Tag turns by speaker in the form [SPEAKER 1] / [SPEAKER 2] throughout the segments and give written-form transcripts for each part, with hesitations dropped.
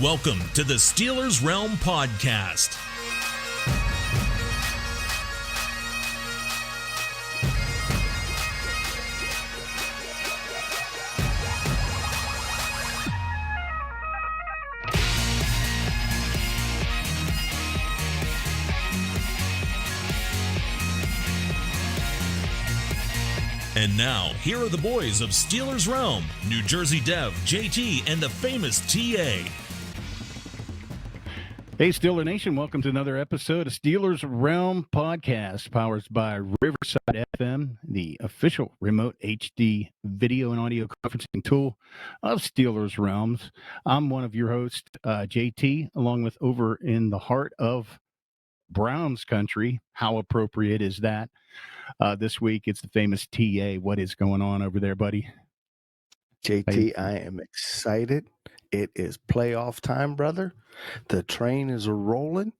[SPEAKER 1] Welcome to the Steelers Realm Podcast. And now, here are the boys of Steelers Realm, New Jersey Dev, JT, and the famous TA.
[SPEAKER 2] Hey, Steeler Nation, welcome to another episode of Steelers Realm Podcast, powered by Riverside FM, the official remote HD video and audio conferencing tool of Steelers Realms. I'm one of your hosts, JT, along with over in the heart of Browns country. How appropriate is that? This week, it's the famous TA. What is going on over there, buddy?
[SPEAKER 3] JT, I am excited. It is playoff time, brother. The train is rolling,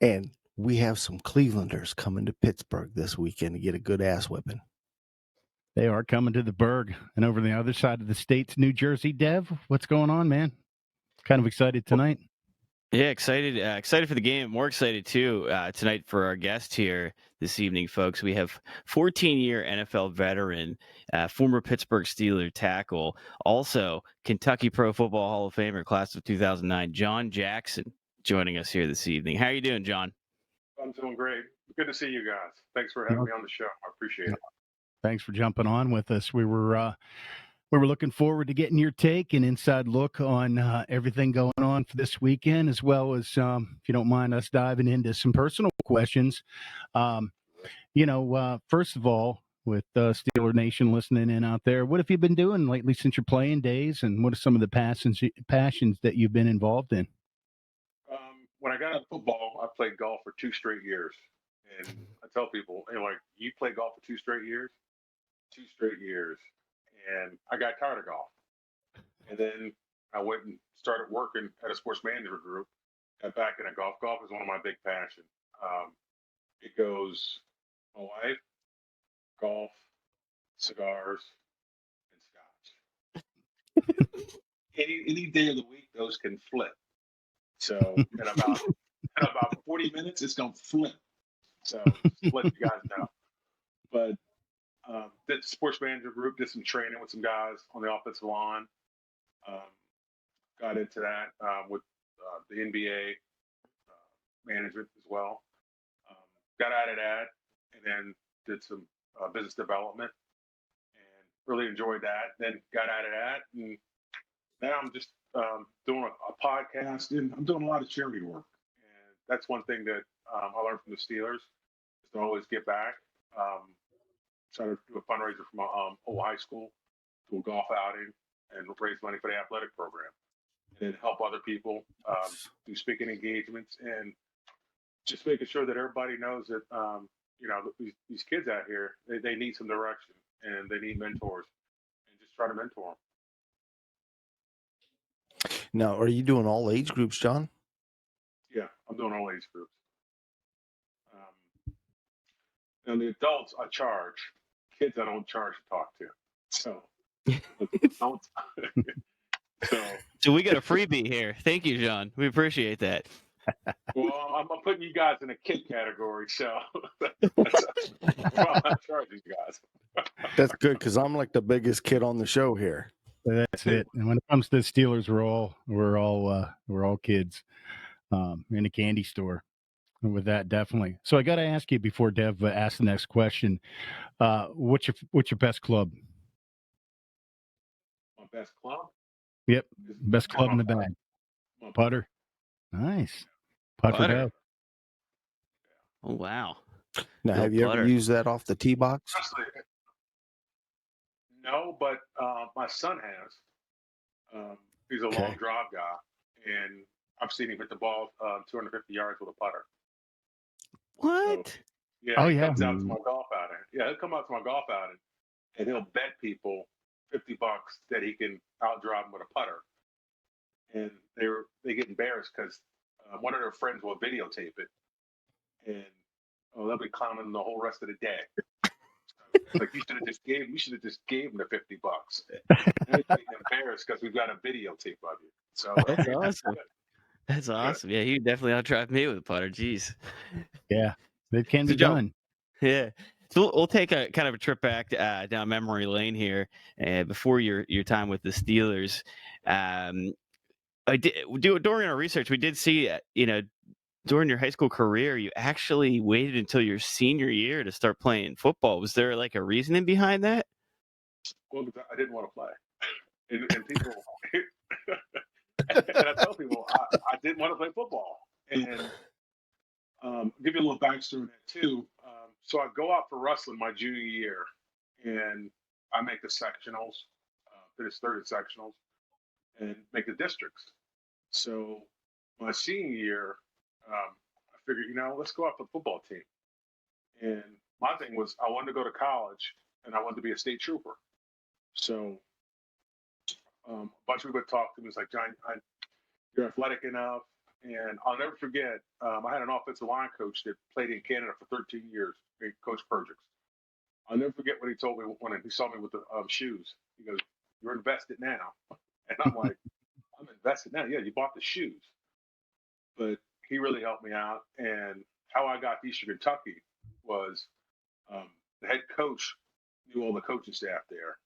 [SPEAKER 3] and we have some Clevelanders coming to Pittsburgh this weekend to get a good ass whipping.
[SPEAKER 2] They are coming to the Burgh. And over the other side of the state's New Jersey, Dev, what's going on, man? Kind of excited tonight.
[SPEAKER 4] Yeah, excited for the game. More excited, too, tonight for our guest here this evening, folks. We have 14-year NFL veteran, former Pittsburgh Steelers tackle, also Kentucky Pro Football Hall of Famer, class of 2009, John Jackson, joining us here this evening. How are you doing, John?
[SPEAKER 5] I'm doing great. Good to see you guys. Thanks for having me on the show. I appreciate it.
[SPEAKER 2] Thanks for jumping on with us. We were looking forward to getting your take and inside look on everything going on for this weekend, as well as, if you don't mind us diving into some personal questions. First of all, with Steeler Nation listening in out there, what have you been doing lately since your playing days, and what are some of the passions that you've been involved in?
[SPEAKER 5] When I got out of football, I played golf for 2 straight years. And I tell people, you play golf for 2 straight years? 2 straight years. And I got tired of golf. And then I went and started working at a sports management group. Got back into golf. Golf is one of my big passions. It goes my wife, golf, cigars, and scotch. any day of the week, those can flip. So in about 40 minutes, it's gonna flip. So just let you guys know. But did the sports manager group, did some training with some guys on the offensive line. Got into that with the NBA management as well. Got out of that and then did some business development and really enjoyed that. Then got out of that and now I'm just doing a podcast and I'm doing a lot of charity work. And that's one thing that I learned from the Steelers is to always give back. Try to do a fundraiser for my old high school, do a golf outing, and raise money for the athletic program. And then help other people do speaking engagements and just making sure that everybody knows that, these kids out here, they need some direction and they need mentors and just try to mentor them.
[SPEAKER 3] Now, are you doing all age groups, John?
[SPEAKER 5] Yeah, I'm doing all age groups. And the adults I charge. Kids I don't charge to talk to. So don't.
[SPEAKER 4] So we got a freebie here. Thank you, John. We appreciate that.
[SPEAKER 5] Well, I'm putting you guys in a kid category, so I'm not charging you guys.
[SPEAKER 3] That's good because I'm like the biggest kid on the show here.
[SPEAKER 2] That's it. And when it comes to the Steelers, we're all kids in a candy store. And with that, definitely. So I got to ask you before Dev asks the next question. What's your best club?
[SPEAKER 5] My best club?
[SPEAKER 2] Yep, best club in the bag. Putter. Nice. Putter bag.
[SPEAKER 4] Oh, wow.
[SPEAKER 3] Now, have you ever used that off the tee box?
[SPEAKER 5] No, but my son has. He's a long drive guy, and I've seen him hit the ball 250 yards with a putter.
[SPEAKER 4] What?
[SPEAKER 5] So, yeah.
[SPEAKER 2] Oh,
[SPEAKER 5] he
[SPEAKER 2] yeah.
[SPEAKER 5] comes out to my golf outing. Yeah, he'll come out to my golf outing, and he'll bet people $50 that he can outdrive him with a putter. And they get embarrassed because one of their friends will videotape it, and they'll be clowning the whole rest of the day. Like you should have just gave him the $50. And they're embarrassed because we've got a videotape of you. So
[SPEAKER 4] That's awesome. That's awesome. Yeah, he definitely outdrive me with a putter. Jeez.
[SPEAKER 2] Yeah, it can
[SPEAKER 4] So,
[SPEAKER 2] be
[SPEAKER 4] Joe,
[SPEAKER 2] done.
[SPEAKER 4] yeah. So we'll take a kind of a trip back down memory lane here, before your time with the Steelers. Um, I did during our research, we did see during your high school career, you actually waited until your senior year to start playing football. Was there like a reasoning behind that?
[SPEAKER 5] well, because I didn't want to play, and people, and I tell people I didn't want to play football, and give you a little backstory on that too. So I go out for wrestling my junior year, and I make the sectionals, finish third at sectionals, and make the districts. So my senior year, I figured, let's go out for the football team. And my thing was I wanted to go to college, and I wanted to be a state trooper. So a bunch of people would talk to me. It's like, John, you're athletic enough. And I'll never forget, I had an offensive line coach that played in Canada for 13 years, Coach Pergix. I'll never forget what he told me when he saw me with the shoes. He goes, "You're invested now." And I'm like, "I'm invested now." Yeah, you bought the shoes. But he really helped me out. And how I got to Eastern Kentucky was the head coach knew all the coaching staff there.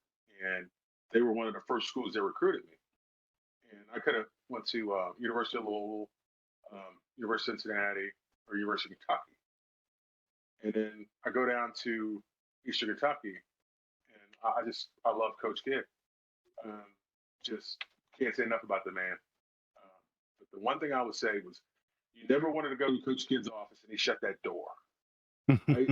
[SPEAKER 5] And they were one of the first schools that recruited me. And I could have went to University of Louisville, University of Cincinnati, or University of Kentucky. And then I go down to Eastern Kentucky, and I love Coach Kidd. Just can't say enough about the man. But the one thing I would say was, you never wanted to go to Coach Kidd's office, and he shut that door. I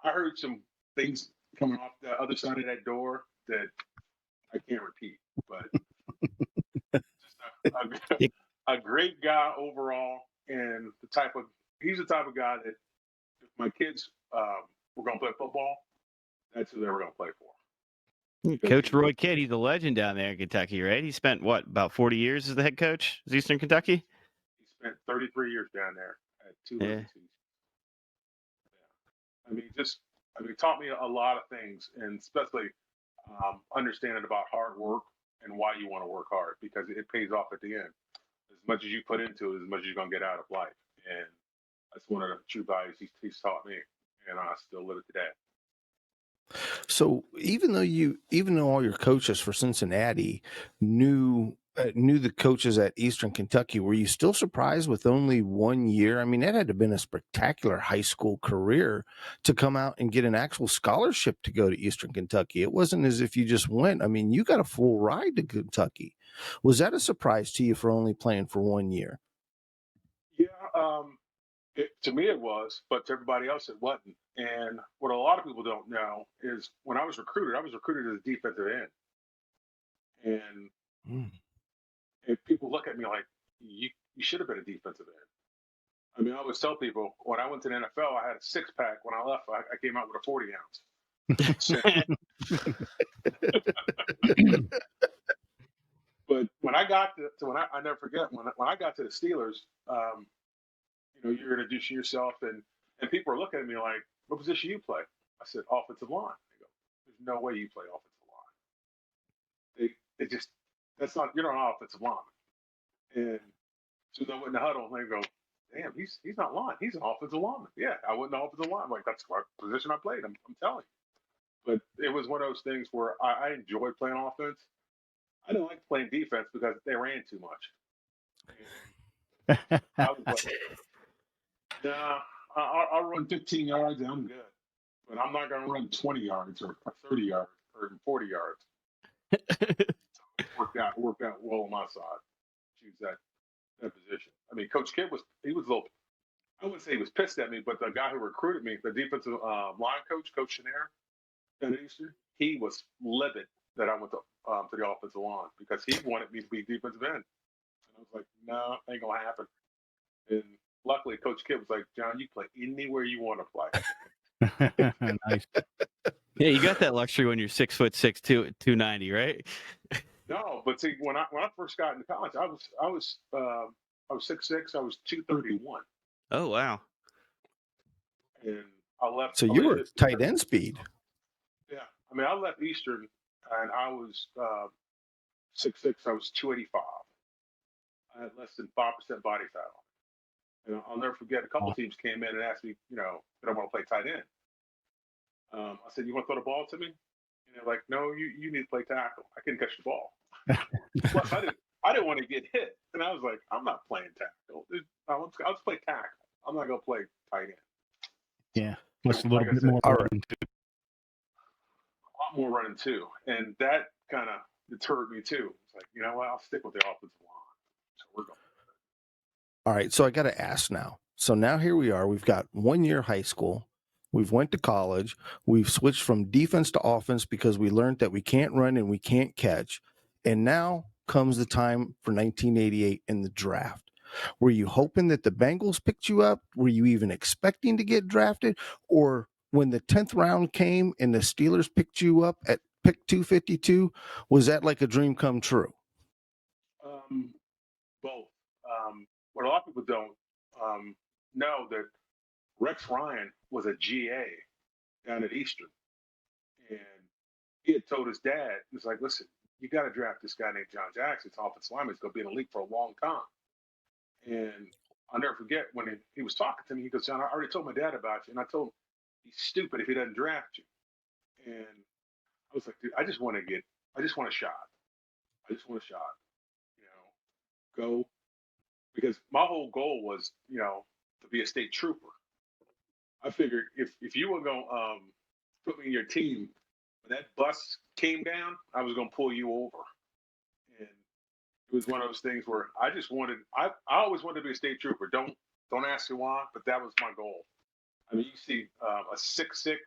[SPEAKER 5] heard some things coming off the other side of that door that I can't repeat. But just a great guy overall, and he's the type of guy that if my kids were going to play football, that's who they were going to play for.
[SPEAKER 4] Coach Roy Kidd, he's a legend down there in Kentucky, right? He spent about 40 years as the head coach of Eastern Kentucky?
[SPEAKER 5] He spent 33 years down there at two agencies. Yeah. He taught me a lot of things, and especially understanding about hard work and why you want to work hard, because it pays off at the end. As much as you put into it, as much as you're going to get out of life. And that's one of the true values he's taught me, and I still live it today.
[SPEAKER 3] So even though all your coaches for Cincinnati knew the coaches at Eastern Kentucky, were you still surprised with only 1 year? I mean, that had to have been a spectacular high school career to come out and get an actual scholarship to go to Eastern Kentucky. It wasn't as if you just went. I mean, you got a full ride to Kentucky. Was that a surprise to you for only playing for 1 year?
[SPEAKER 5] Yeah, to me it was, but to everybody else it wasn't. And what a lot of people don't know is when I was recruited as a defensive end. And if people look at me like, you should have been a defensive end. I mean, I always tell people, when I went to the NFL, I had a 6-pack. When I left, I came out with a 40 ounce. But when I got I never forget, when I got to the Steelers, you're introducing yourself, and people are looking at me like, "What position you play?" I said, "Offensive line." They go, "There's no way you play offensive line." That's not, you're not an offensive line. And so they went in the huddle and they go, "Damn, he's not line. He's an offensive lineman." Yeah, I went in the offensive line. I'm like, that's what position I played. I'm telling you. But it was one of those things where I enjoyed playing offense. I didn't like playing defense because they ran too much. And I was like, nah, I'll run 15 yards and I'm good. But I'm not going to run 20 yards or 30 yards or 40 yards. Worked out well on my side. Choose that position. I mean, Coach Kidd was a little, I wouldn't say he was pissed at me, but the guy who recruited me, the defensive line coach, Coach Chenier at Eastern, he was livid that I went to the offensive line because he wanted me to be defensive end. And I was like, no, ain't going to happen. And luckily, Coach Kidd was like, "John, you play anywhere you want to play."
[SPEAKER 2] Nice.
[SPEAKER 5] Yeah,
[SPEAKER 2] you
[SPEAKER 4] got that luxury when you're 6'6", 290, right?
[SPEAKER 5] No, but see, when I first got into college, I was 6'6", I was 231.
[SPEAKER 4] Oh wow!
[SPEAKER 5] And I left.
[SPEAKER 3] So you were tight end speed.
[SPEAKER 5] Yeah, I mean, I left Eastern, and I was 6'6", I was 285. I had less than 5% body fat on it. And I'll never forget, a couple teams came in and asked me, did I want to play tight end? I said, you want to throw the ball to me? And they're like, no, you need to play tackle. I couldn't catch the ball. Plus, I didn't want to get hit. And I was like, I'm not playing tackle. I'll just play tackle. I'm not going to play tight end.
[SPEAKER 2] Yeah. Plus a
[SPEAKER 5] Like
[SPEAKER 2] little bit
[SPEAKER 5] said,
[SPEAKER 2] more.
[SPEAKER 3] all right.
[SPEAKER 5] A lot more running too. And that kind of deterred me too. It's like, you know what? I'll stick with the offensive line. So we're going.
[SPEAKER 3] All right, so I got to ask now. So now here we are. We've got 1 year high school. We've went to college. We've switched from defense to offense because we learned that we can't run and we can't catch. And now comes the time for 1988 in the draft. Were you hoping that the Bengals picked you up? Were you even expecting to get drafted? Or when the 10th round came and the Steelers picked you up at pick 252, was that like a dream come true?
[SPEAKER 5] Both. What a lot of people don't know that Rex Ryan was a GA down at Eastern. And he had told his dad, he was like, listen, you got to draft this guy named John Jackson. It's offensive lineman. He's going to be in the league for a long time. And I'll never forget when he was talking to me, he goes, John, I already told my dad about you. And I told him, he's stupid if he doesn't draft you. And I was like, dude, I just want a shot. I just want a shot, go. Because my whole goal was, to be a state trooper. I figured if you were going to put me in your team, when that bus came down, I was going to pull you over. And it was one of those things where I always wanted to be a state trooper. Don't ask me why, but that was my goal. I mean, you see a 6'6",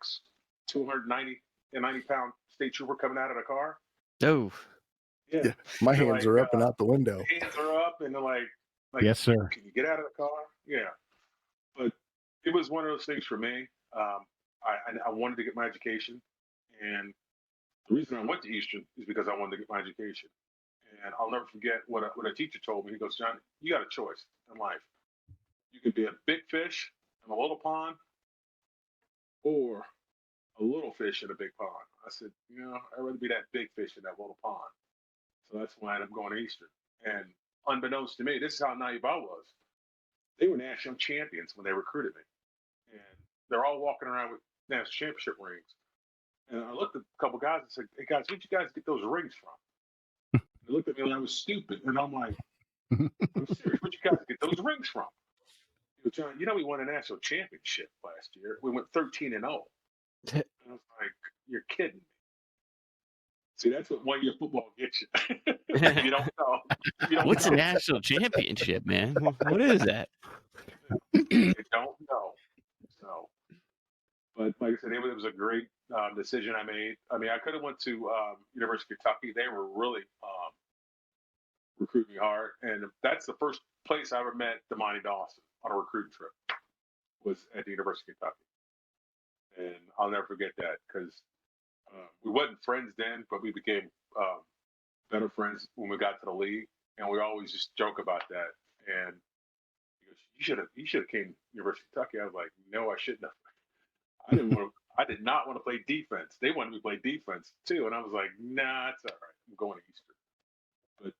[SPEAKER 5] 290-pound state trooper coming out of the car.
[SPEAKER 4] Oh,
[SPEAKER 3] Yeah. My hands are up and out the window.
[SPEAKER 5] Hands are up, and they're like,
[SPEAKER 2] yes, sir.
[SPEAKER 5] Can you get out of the car? Yeah. But it was one of those things for me. I wanted to get my education, and the reason I went to Eastern is because I wanted to get my education. And I'll never forget what a teacher told me. He goes, John, you got a choice in life. You can be a big fish in a little pond, or a little fish in a big pond. I said, I'd rather be that big fish in that little pond. So that's why I ended up going to Eastern. And unbeknownst to me, this is how naive I was. They were national champions when they recruited me. And they're all walking around with national championship rings. And I looked at a couple guys and said, hey, guys, where'd you guys get those rings from? They looked at me like I was stupid. And I'm like, I'm serious. Where'd you guys get those rings from? He goes, John, we won a national championship last year. We went 13-0. And I was like, you're kidding me. See, that's what 1 year football gets you. You don't know.
[SPEAKER 4] What's a national championship, man? What is that?
[SPEAKER 5] You don't know. So, but like I said, it was a great decision I made. I mean, I could have went to University of Kentucky. They were really recruiting me hard, and that's the first place I ever met Dermontti Dawson on a recruiting trip. Was at the University of Kentucky, and I'll never forget that because we wasn't friends then, but we became better friends when we got to the league, and we always just joke about that. And he goes, you should have came to University of Kentucky. I was like, no, I shouldn't have. I did not want to play defense. They wanted me to play defense too, and I was like, nah, it's all right. I'm going to Eastern. But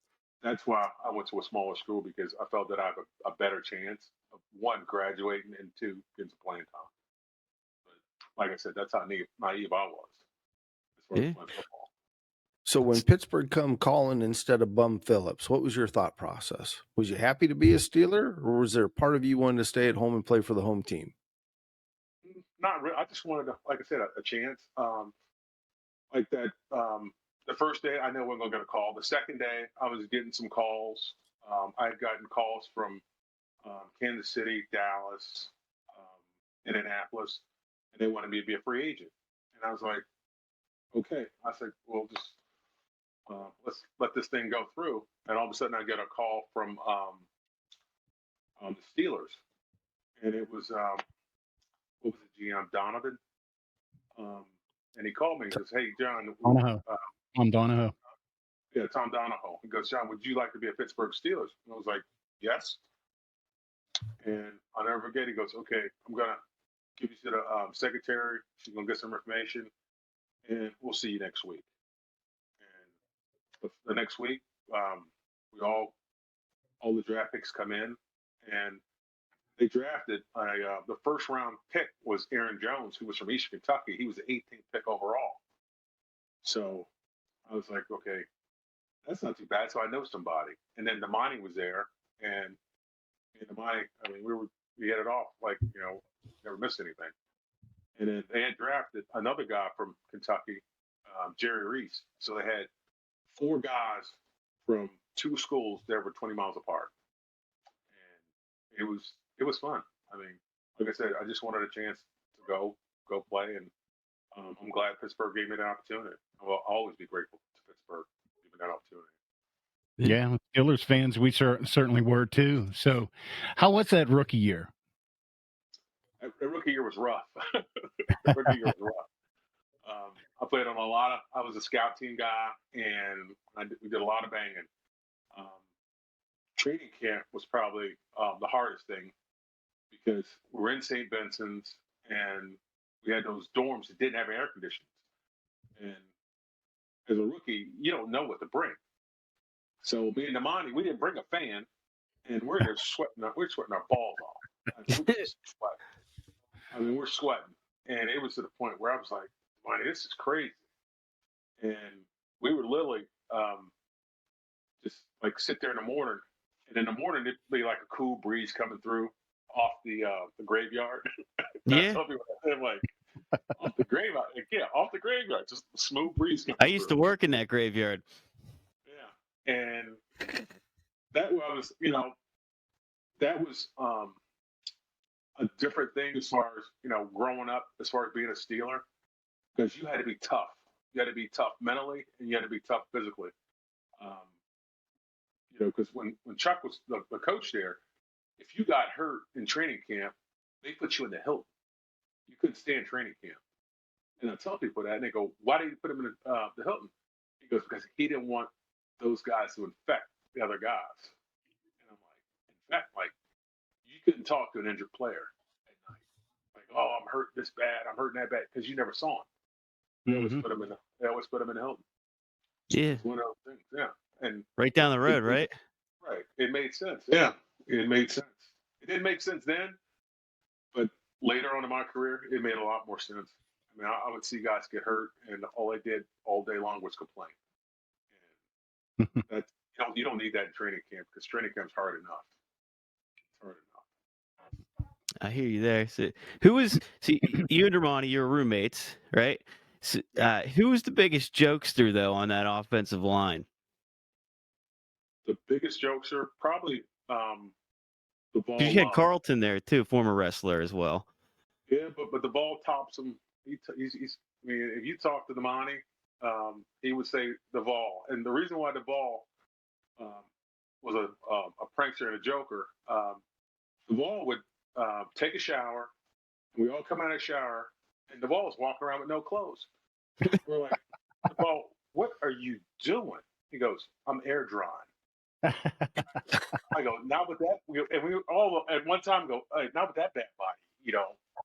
[SPEAKER 5] that's why I went to a smaller school, because I felt that I have a better chance of, one, graduating, and two, getting some playing time. But like I said, that's how naive I was as far as playing football.
[SPEAKER 3] So when Pittsburgh come calling instead of Bum Phillips, what was your thought process? Was you happy to be a Steeler, or was there a part of you wanting to stay at home and play for the home team?
[SPEAKER 5] Not really. I just wanted, like I said, a chance. Like that. The first day, I know we weren't going to call. The second day, I was getting some calls. I had gotten calls from Kansas City, Dallas, Indianapolis, and they wanted me to be a free agent. And I was like, okay. I said, well, just let's let this thing go through. And all of a sudden, I get a call from the Steelers, and it was what was it, GM Donovan? And he called me. He goes, "Hey, John,
[SPEAKER 2] Tom Donahoe.
[SPEAKER 5] Yeah, Tom Donahoe." He goes, "John, would you like to be a Pittsburgh Steelers?" And I was like, "Yes." And I'll never forget. He goes, "Okay, I'm gonna give you to the secretary. She's gonna get some information, and we'll see you next week." And the next week, we all all the draft picks come in, and they drafted the first round pick was Aaron Jones, who was from Eastern Kentucky. He was the 18th pick overall. So I was like, okay, that's not too bad. So I know somebody. And then Dermontti was there, and Dermontti, I mean, we hit it off like, never missed anything. And then they had drafted another guy from Kentucky, Jerry Reese. So they had 4 guys from 2 schools that were 20 miles apart, and it was fun. I mean, like I said, I just wanted a chance to go play, and I'm glad Pittsburgh gave me that opportunity. I'll always be grateful to Pittsburgh giving that opportunity.
[SPEAKER 2] Yeah, Steelers fans, we certainly were too. So, how was that rookie year?
[SPEAKER 5] The rookie year was rough. Rookie year was rough. I played on I was a scout team guy, and we did a lot of banging. Training camp was probably the hardest thing because we were in St. Vincent's, and we had those dorms that didn't have air conditioning. And as a rookie, you don't know what to bring. So me and Dermontti, we didn't bring a fan, and we're there sweating. We're sweating our balls off. We're sweating, and it was to the point where I was like, "Dermontti, this is crazy." And we would literally just like sit there in the morning, and in the morning it'd be like a cool breeze coming through off the graveyard.
[SPEAKER 4] Yeah.
[SPEAKER 5] I'm like, off the graveyard, off the graveyard, just a smooth breeze coming
[SPEAKER 4] I used
[SPEAKER 5] through.
[SPEAKER 4] to work in that graveyard.
[SPEAKER 5] Yeah, and that was, that was a different thing as far as growing up, as far as being a Steeler, because you had to be tough. You had to be tough mentally, and you had to be tough physically. Because when Chuck was the coach there, if you got hurt in training camp, they put you in the Hilton. You couldn't stay in training camp. And I tell people that, and they go, "Why did you put him in the Hilton?" He goes, "Because he didn't want those guys to infect the other guys." And I'm like, "Infect? Like, you couldn't talk to an injured player at night. Like, oh, I'm hurt this bad, I'm hurting that bad," because you never saw him. They always put him in the Hilton.
[SPEAKER 4] Yeah.
[SPEAKER 5] It's one of those things. Yeah. And
[SPEAKER 4] right down the road, right?
[SPEAKER 5] Right. It made sense. Yeah. It made sense. It didn't make sense then, but later on in my career, it made a lot more sense. I mean, I would see guys get hurt, and all they did all day long was complain. And that you don't need that in training camp, because training camp's hard enough. It's hard enough.
[SPEAKER 4] I hear you there. So, you and Dermontti, you're roommates, right? So, who was the biggest jokester though on that offensive line?
[SPEAKER 5] The biggest jokester, probably the ball.
[SPEAKER 4] You had Carlton there too, former wrestler as well.
[SPEAKER 5] Yeah, but the ball tops him. He's I mean, if you talk to Dermontti, he would say Duvall. And the reason why Duvall was a prankster and a joker, Duvall would take a shower, and we all come out of the shower, and Duvall was walking around with no clothes. We're like, "Duvall, what are you doing?" He goes, "I'm air drying." I go, "Not with that." And we all at one time go, "Hey, not with that bad body,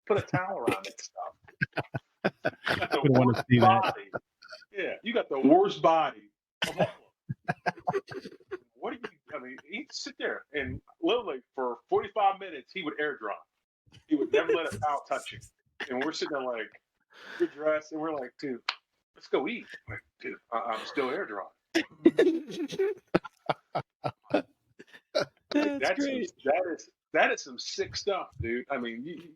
[SPEAKER 5] put a towel around that stuff." You got the worst body. Yeah, you got the worst body of all of them. What do you? I mean, he'd sit there and literally for 45 minutes he would air dry. He would never let a towel touch him. And we're sitting there like, we're dressed, and we're like, "Dude, let's go eat." I'm like, "Dude, I'm still air dry." That's great. That is some sick stuff, dude. I mean,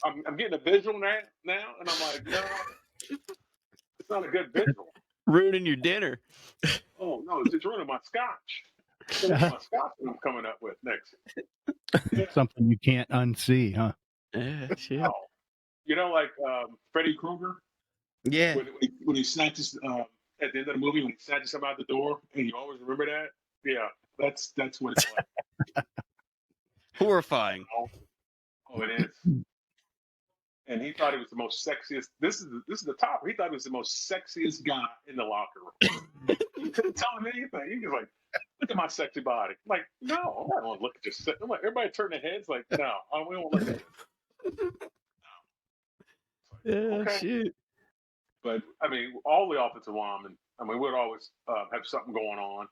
[SPEAKER 5] I'm getting a visual now, and I'm like, no, it's not a good visual.
[SPEAKER 4] Ruining your dinner.
[SPEAKER 5] Oh no, it's ruining my scotch. It's ruining my scotch that I'm coming up with next. Yeah.
[SPEAKER 2] Something you can't unsee, huh?
[SPEAKER 4] Shit.
[SPEAKER 5] Oh. Like Freddy Krueger.
[SPEAKER 4] Yeah.
[SPEAKER 5] When he snatches at the end of the movie, when he snatches something out the door, and you always remember that. Yeah, that's what it's like.
[SPEAKER 4] Horrifying.
[SPEAKER 5] Oh, it is. And he thought he was the most sexiest. This is the top. He thought he was the most sexiest guy in the locker room. You couldn't tell him anything. He was like, "Look at my sexy body." I'm like, no, I don't want to look at your. I'm like, everybody turn their heads. Like, no, we don't look at it.
[SPEAKER 4] Yeah,
[SPEAKER 5] okay.
[SPEAKER 4] Shit.
[SPEAKER 5] But I mean, all the offensive linemen. I mean, we'd always have something going on,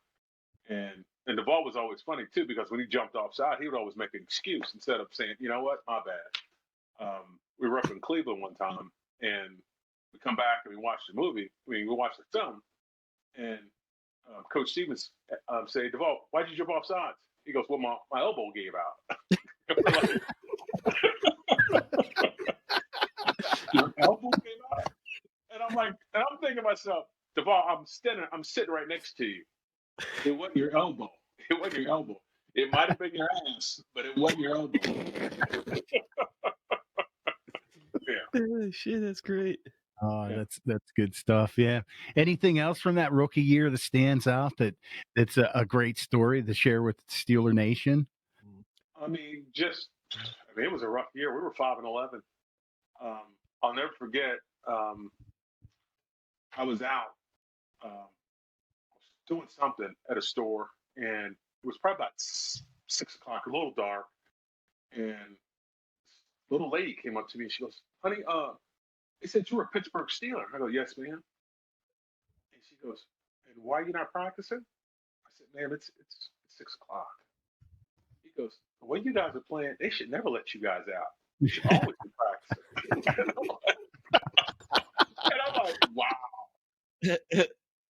[SPEAKER 5] And the ball was always funny too, because when he jumped offside, he would always make an excuse instead of saying, you know what, my bad. We were up in Cleveland one time, and we come back and we watch the movie. We watch the film, and Coach Stevens say, Duvall, why'd you jump off sides? He goes, well, my elbow gave out. Your elbow gave out? And I'm thinking to myself, Duvall, I'm sitting right next to you. It wasn't your elbow. It wasn't your elbow. It might have been your ass, but it wasn't your elbow.
[SPEAKER 4] Yeah. Shit, that's great.
[SPEAKER 2] Oh, that's good stuff. Yeah. Anything else from that rookie year that stands out that's a great story to share with Steeler Nation?
[SPEAKER 5] I mean, it was a rough year. We were 5-11. I'll never forget. I was out doing something at a store, and it was probably about 6 o'clock, a little dark, and a little lady came up to me and she goes, honey, they said you were a Pittsburgh Steeler. I go, yes, ma'am. And she goes, and why are you not practicing? I said, ma'am, it's 6 o'clock. He goes, the way you guys are playing, they should never let you guys out. You should always be practicing. And I'm like, wow. And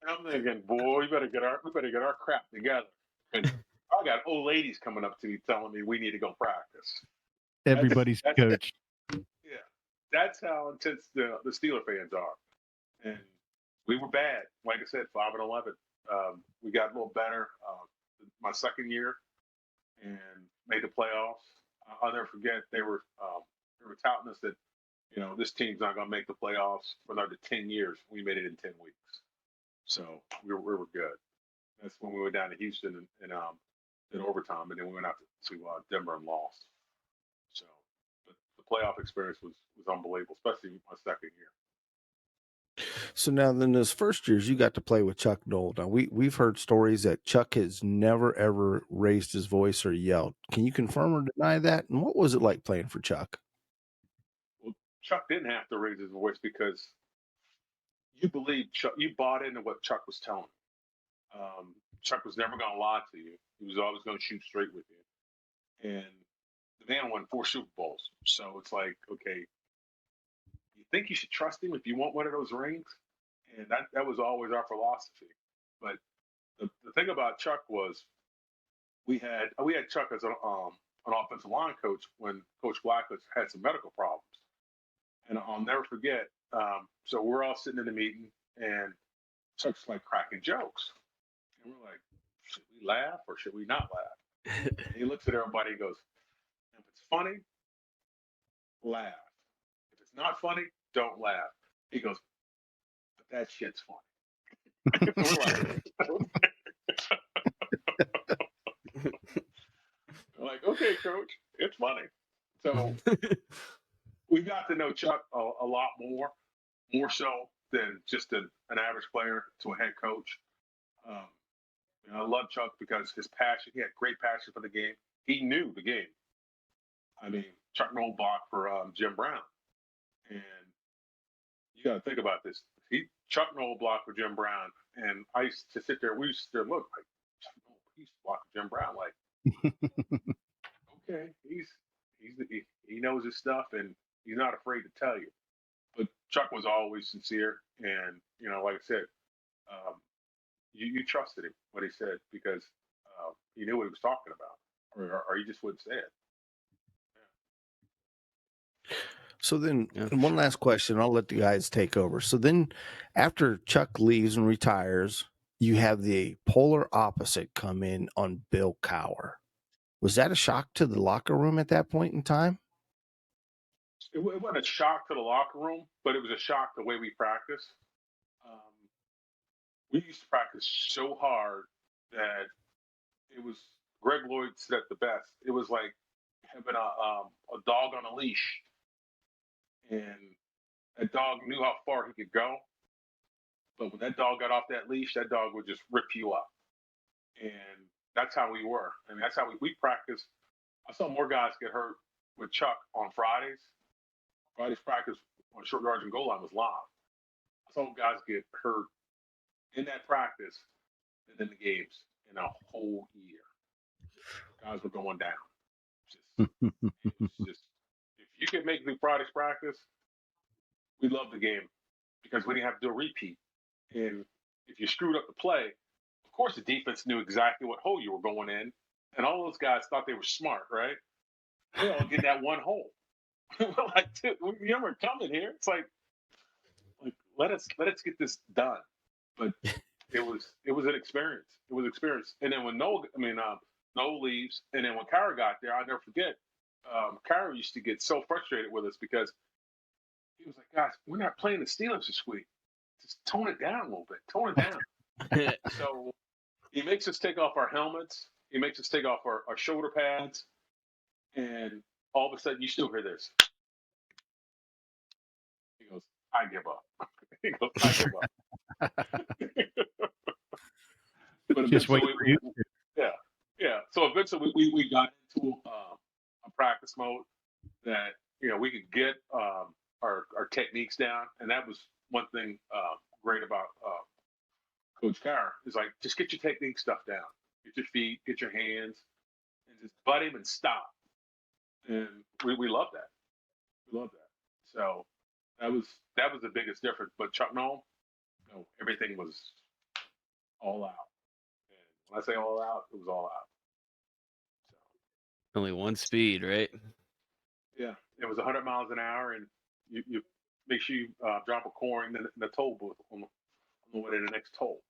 [SPEAKER 5] I'm thinking, boy, we better get our crap together. And I got old ladies coming up to me telling me we need to go practice.
[SPEAKER 2] Everybody's coach.
[SPEAKER 5] Yeah, that's how intense the Steeler fans are. And we were bad. Like I said, 5-11. We got a little better my second year and made the playoffs. I'll never forget they were touting us that this team's not going to make the playoffs for another 10 years. We made it in 10 weeks. So we were good. That's when we went down to Houston and in overtime, and then we went out to Denver and lost. So the playoff experience was unbelievable, especially my second year.
[SPEAKER 3] So now, in those first years, you got to play with Chuck Noll. Now we've heard stories that Chuck has never ever raised his voice or yelled. Can you confirm or deny that? And what was it like playing for Chuck?
[SPEAKER 5] Well, Chuck didn't have to raise his voice because you believed Chuck. You bought into what Chuck was telling you. Chuck was never going to lie to you. He was always going to shoot straight with you. And the man won 4 Super Bowls. So it's like, okay, you think you should trust him if you want one of those rings? And that was always our philosophy. But the thing about Chuck was we had Chuck as an offensive line coach when Coach Blacklist had some medical problems. And I'll never forget. So we're all sitting in the meeting, and Chuck's like cracking jokes. And we're like, should we laugh or should we not laugh? And he looks at everybody and goes, if it's funny, laugh. If it's not funny, don't laugh. He goes, but that shit's funny. We're like, okay, coach, it's funny. So we got to know Chuck a lot more so than just an average player to a head coach. I love Chuck because his passion, he had great passion for the game. He knew the game. I mean, Chuck Noll blocked for Jim Brown. And you got to think about this. Chuck Noll blocked for Jim Brown. And I used to sit there, we used to look like, Chuck Noll, he used to block for Jim Brown. Like, okay, he knows his stuff and he's not afraid to tell you. But Chuck was always sincere. And, like I said, you trusted him, what he said, because he knew what he was talking about, or he just wouldn't say it.
[SPEAKER 3] Yeah. So then, one last question, I'll let the guys take over. So then, after Chuck leaves and retires, you have the polar opposite come in on Bill Cowher. Was that a shock to the locker room at that point in time?
[SPEAKER 5] It wasn't a shock to the locker room, but it was a shock the way we practiced. We used to practice so hard that it was, Greg Lloyd said it the best. It was like having a dog on a leash, and that dog knew how far he could go. But when that dog got off that leash, that dog would just rip you up. And that's how we were. I mean, that's how we practiced. I saw more guys get hurt with Chuck on Fridays. Friday's practice on short yards and goal line was live. I saw guys get hurt in that practice and in the games. in a whole year. Guys were going down. It's just if you could make me Friday's practice, we loved the game because we didn't have to do a repeat. And if you screwed up the play, of course the defense knew exactly what hole you were going in, and all those guys thought they were smart, right? They all get that one hole. We're like, dude, we never coming here. It's like let us get this done. But it was an experience. It was an experience. And then when Noel leaves, and then when Kyra got there, I'll never forget. Kyra used to get so frustrated with us because he was like, guys, we're not playing the Steelers this week. Just tone it down a little bit. Tone it down. So he makes us take off our helmets. He makes us take off our shoulder pads. And all of a sudden, you still hear this. He goes, I give up. He goes, I give up. But
[SPEAKER 2] Just wait for you.
[SPEAKER 5] Yeah. So eventually we got into a practice mode that, we could get our techniques down. And that was one thing great about Coach Carr is like, just get your technique stuff down. Get your feet, get your hands, and just butt him and stop. And we love that. We love that. So that was the biggest difference. But Chuck Noll, everything was all out. And when I say all out, it was all out. So,
[SPEAKER 4] Only one speed, right?
[SPEAKER 5] yeah, it was 100 miles an hour, and you make sure you drop a coin in the toll booth on the way to the next toll.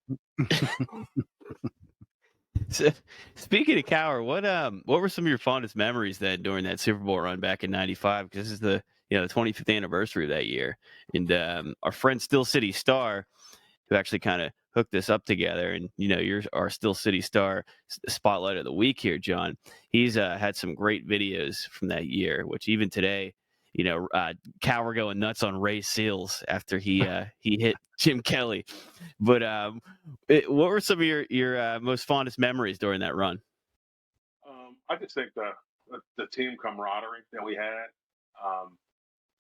[SPEAKER 4] So, speaking of Cowher, what were some of your fondest memories then during that Super Bowl run back in '95? Because this is the 25th anniversary of that year, and our friend Still City Star, who actually kind of hooked this up together, and you're our Still City Star spotlight of the week here, John. He's had some great videos from that year, which even today, Cowher going nuts on Ray Seals after he hit Jim Kelly. But what were some of your most fondest memories during that run?
[SPEAKER 5] I just think the team camaraderie that we had,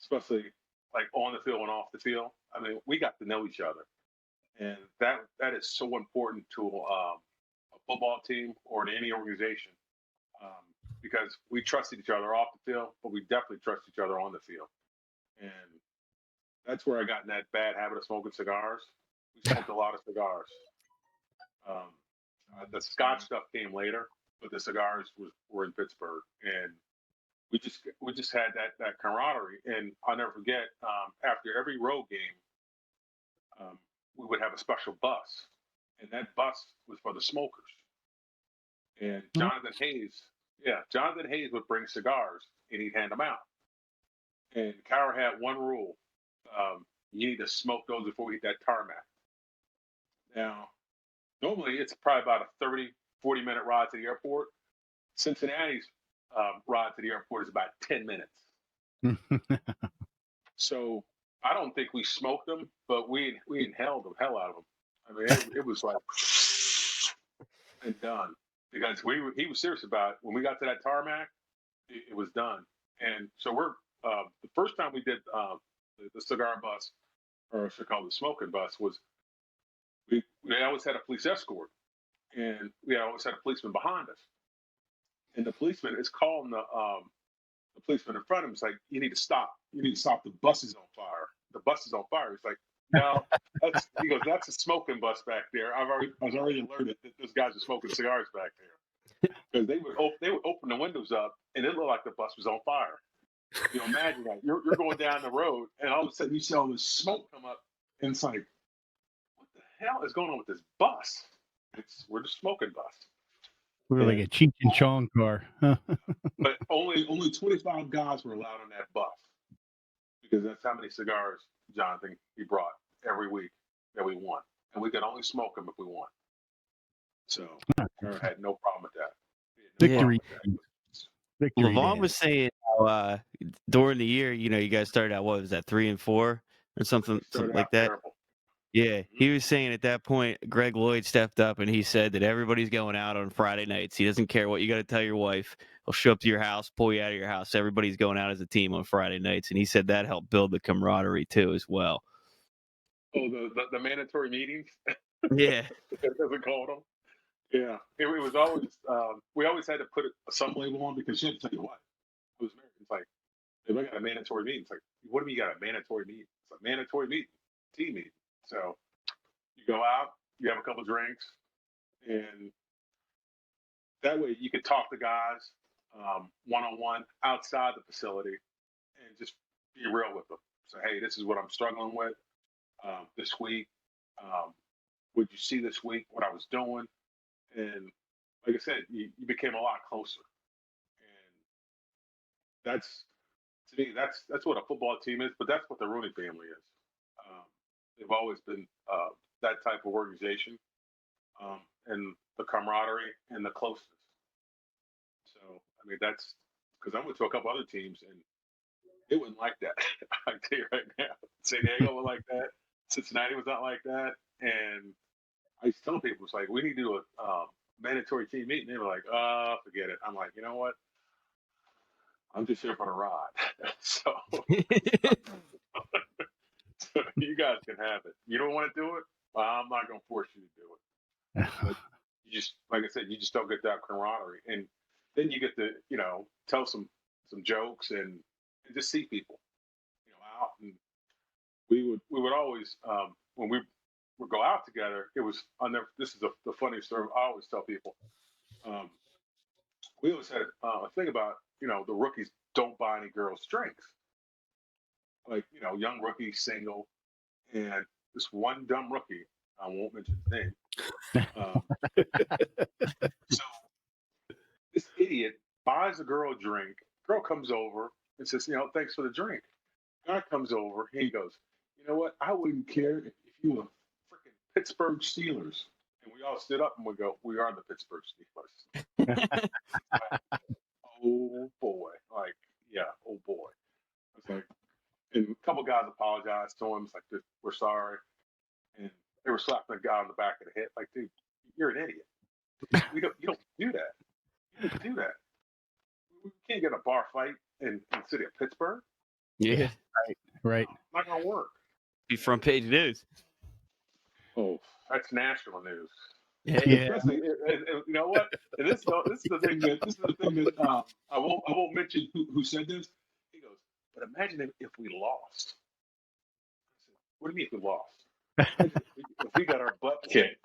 [SPEAKER 5] especially like on the field and off the field. I mean, we got to know each other, and that is so important to a football team or to any organization, because we trusted each other off the field, but we definitely trust each other on the field. And that's where I got in that bad habit of smoking cigars. We smoked a lot of cigars. The Scotch stuff came later, but the cigars were in Pittsburgh, and we just had that camaraderie. And I'll never forget, after every road game, we would have a special bus, and that bus was for the smokers. And Jonathan Hayes would bring cigars, and he'd hand them out. And Cowher had one rule: you need to smoke those before we hit that tarmac. Now, normally it's probably about a 30-40-minute ride to the airport. Cincinnati's ride to the airport is about 10 minutes. So I don't think we smoked them, but we inhaled the hell out of them. I mean, it was like and done, because he was serious about it. When we got to that tarmac, it was done. And so we're the first time we did the cigar bus, or I should call it the smoking bus, was we always had a police escort, and we always had a policeman behind us. And the policeman is calling the policeman in front of him. It's like, you need to stop. You need to stop. The bus is on fire. The bus is on fire. He's like, no, he goes, that's a smoking bus back there. I was already alerted that those guys are smoking cigars back there, because they would open the windows up, and it looked like the bus was on fire. Imagine that you're going down the road, and all of a sudden you see all this smoke come up, and it's like, what the hell is going on with this bus? We're the smoking bus.
[SPEAKER 2] We were like a Cheech and Chong car.
[SPEAKER 5] But only 25 guys were allowed on that bus, because that's how many cigars Jonathan he brought every week that we won, and we could only smoke them if we won. So I had no problem with that.
[SPEAKER 2] Victory.
[SPEAKER 4] Levon was saying how during the year, you guys started out, what was that, 3-4 or something like that?
[SPEAKER 5] Terrible.
[SPEAKER 4] Yeah, he was saying at that point, Greg Lloyd stepped up and he said that everybody's going out on Friday nights. He doesn't care what you got to tell your wife. He'll show up to your house, pull you out of your house. Everybody's going out as a team on Friday nights. And he said that helped build the camaraderie too, as well.
[SPEAKER 5] Oh, the mandatory meetings?
[SPEAKER 4] Yeah.
[SPEAKER 5] As we called them. Yeah, it was always we always had to put some label on because she had to tell you what I was married. It's like if I got a mandatory meeting, it's like what do you mean you got a mandatory meeting? It's a mandatory meeting, team meeting. So you go out, you have a couple drinks, and that way you could talk to guys one on one outside the facility and just be real with them. Say, hey, this is what I'm struggling with this week. Um, would you see this week what I was doing? And like I said, you became a lot closer. And that's to me, that's what a football team is, but that's what the Rooney family is. Um, they've always been that type of organization, and the camaraderie and the closeness. So I mean, that's because I went to a couple other teams and it wasn't like that. I tell you right now, San Diego was like that. Cincinnati was not like that, and I used to tell people, it's like, we need to do a mandatory team meeting. They were like, forget it. I'm like, you know what? I'm just here for the ride. so, so you guys can have it. You don't want to do it? Well, I'm not going to force you to do it. But you just, like I said, you just don't get that camaraderie. And then you get to, tell some jokes and just see people, out. And we would always, when we would go out together, it was, this is the funny story I always tell people. We always had a thing about, the rookies don't buy any girls' drinks. Like, young rookie, single, and this one dumb rookie, I won't mention his name. So this idiot buys a girl a drink. Girl comes over and says, thanks for the drink. Guy comes over, he goes, you know what? I wouldn't care if you were freaking Pittsburgh Steelers. And we all stood up and we go, we are the Pittsburgh Steelers. Oh boy. Like, yeah, oh boy. It's like, and a couple guys apologized to him. It's like, we're sorry. And they were slapping the guy on the back of the head. Like, dude, you're an idiot. You don't do that. You don't do that. We can't get a bar fight in the city of Pittsburgh.
[SPEAKER 4] Yeah.
[SPEAKER 2] Right.
[SPEAKER 5] Not going to work.
[SPEAKER 4] Be front page news.
[SPEAKER 5] Oh, that's national news.
[SPEAKER 2] Yeah.
[SPEAKER 5] Especially, and you know what? And this is the thing that I won't mention who said this. He goes, but imagine if we lost. I said, what do you mean if we lost? If we got our butt kicked.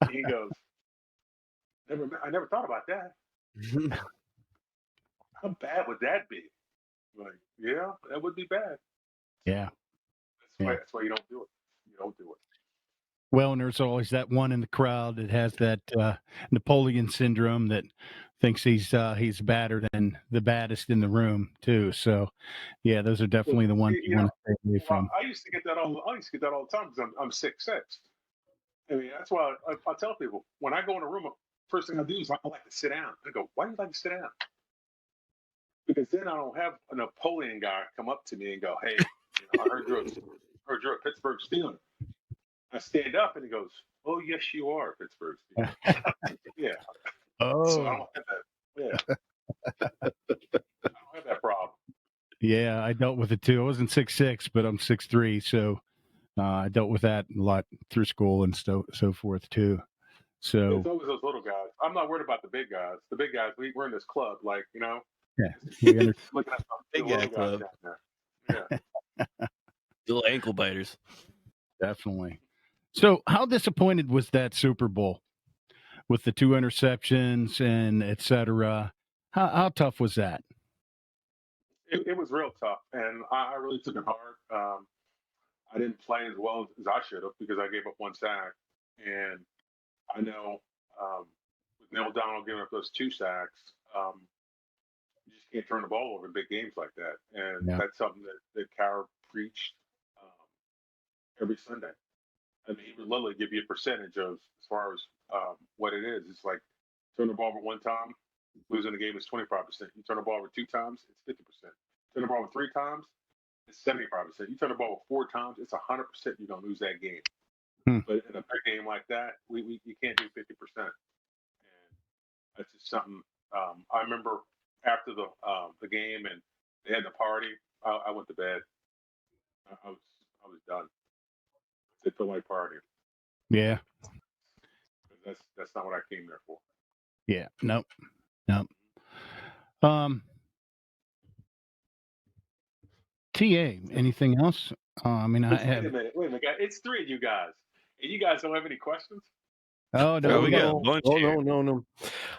[SPEAKER 5] He goes, I never thought about that. How bad would that be? Like, yeah, that would be bad.
[SPEAKER 2] Yeah.
[SPEAKER 5] That's why you don't do it. You don't do it.
[SPEAKER 2] Well, and there's always that one in the crowd that has that Napoleon syndrome that thinks he's badder than the baddest in the room too. So, yeah, those are definitely the ones you want to stay away from.
[SPEAKER 5] I used to get that all the time because I'm 6'6". I mean, that's why I tell people when I go in a room, first thing I do is I like to sit down. I go, why do you like to sit down? Because then I don't have a Napoleon guy come up to me and go, hey, I heard you're a Pittsburgh Steeler. I stand up and he goes, oh, yes, you are a Pittsburgh Steeler. Yeah.
[SPEAKER 2] Oh.
[SPEAKER 5] So I don't have that. Yeah. I don't have that problem.
[SPEAKER 2] Yeah, I dealt with it too. I wasn't 6'6", but I'm 6'3", so I dealt with that a lot through school and so forth too. So
[SPEAKER 5] it's always those little guys. I'm not worried about the big guys. The big guys, we're in this club, like,
[SPEAKER 2] yeah,
[SPEAKER 5] looking at the
[SPEAKER 4] Big guy club.
[SPEAKER 5] down there. Yeah.
[SPEAKER 4] Little ankle biters.
[SPEAKER 2] Definitely. So how disappointed was that Super Bowl with the 2 interceptions and et cetera? How tough was that?
[SPEAKER 5] It was real tough, and I really took it hard. I didn't play as well as I should have because I gave up 1 sack, and I know with Neil Donald giving up those 2 sacks, you just can't turn the ball over in big games like that, and that's something that Carr preached every Sunday. I mean, he would literally give you a percentage of as far as what it is. It's like turn the ball over 1 time, losing the game is 25%. You turn the ball over 2 times, it's 50%. Turn the ball over 3 times, it's 75%. You turn the ball over 4 times, it's 100% you're gonna lose that game. But in a big game like that, you can't do 50%. And that's just something. I remember after the game and they had the party, I went to bed. I was done. It felt like party.
[SPEAKER 2] Yeah.
[SPEAKER 5] That's not what I came there for.
[SPEAKER 2] Yeah. Nope. TA, anything else? I mean, I
[SPEAKER 5] Wait
[SPEAKER 2] have.
[SPEAKER 5] a minute, guys. It's three of you guys, and you guys don't have any questions.
[SPEAKER 2] Oh, no,
[SPEAKER 4] Oh, we got a bunch here.
[SPEAKER 3] No.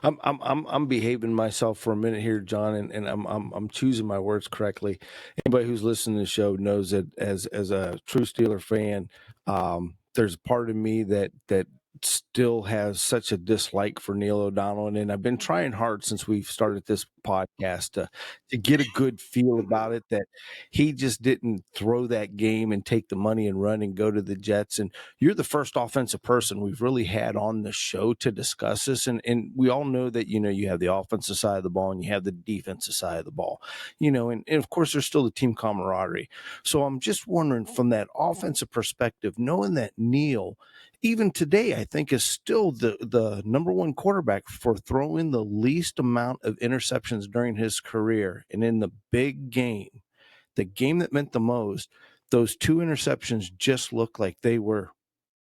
[SPEAKER 3] I'm behaving myself for a minute here, John, and I'm choosing my words correctly. Anybody who's listening to the show knows that as a true Steeler fan, there's a part of me that still has such a dislike for Neil O'Donnell, and I've been trying hard since we've started this podcast to get a good feel about it, that he just didn't throw that game and take the money and run and go to the Jets. And you're the first offensive person we've really had on the show to discuss this. And we all know that, you have the offensive side of the ball and you have the defensive side of the ball, and of course there's still the team camaraderie. So I'm just wondering, from that offensive perspective, knowing that Neil, even today, I think is still the number one quarterback for throwing the least amount of interceptions during his career. And in the big game, the game that meant the most, those two interceptions just look like they were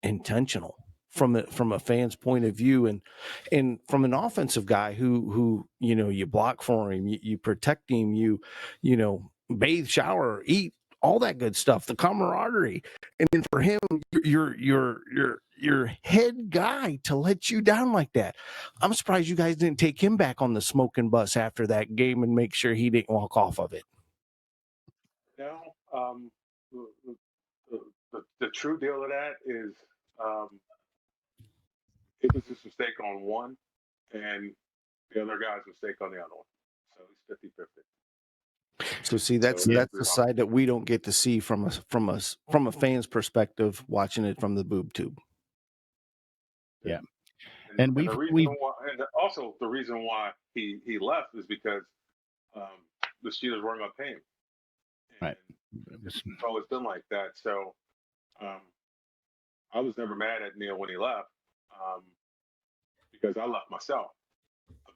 [SPEAKER 3] intentional from a fan's point of view, and from an offensive guy who you block for him, you protect him, you bathe, shower, eat, all that good stuff, the camaraderie. And then for him, your head guy to let you down like that. I'm surprised you guys didn't take him back on the smoking bus after that game and make sure he didn't walk off of it.
[SPEAKER 5] No, the true deal of that is, it was his mistake on one, and the other guy's mistake on the other one. So he's 50-50.
[SPEAKER 3] So see, that's the side that we don't get to see from a fan's perspective, watching it from the boob tube.
[SPEAKER 2] Yeah.
[SPEAKER 5] And the reason why, and also the reason why he left is because the Steelers weren't going to pay him. And
[SPEAKER 2] Right.
[SPEAKER 5] It's always been like that. So I was never mad at Neil when he left, because I left myself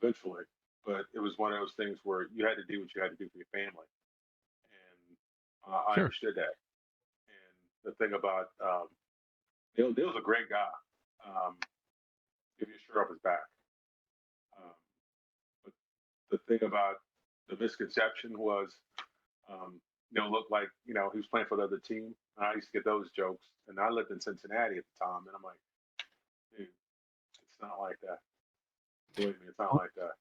[SPEAKER 5] eventually. But it was one of those things where you had to do what you had to do for your family, and I
[SPEAKER 2] Sure.
[SPEAKER 5] understood that. And the thing about Neil's a great guy. Give you a shirt off his back. But the thing about the misconception was, looked like, he was playing for the other team. And I used to get those jokes. And I lived in Cincinnati at the time. And I'm like, dude, it's not like that. Believe me, it's not like that.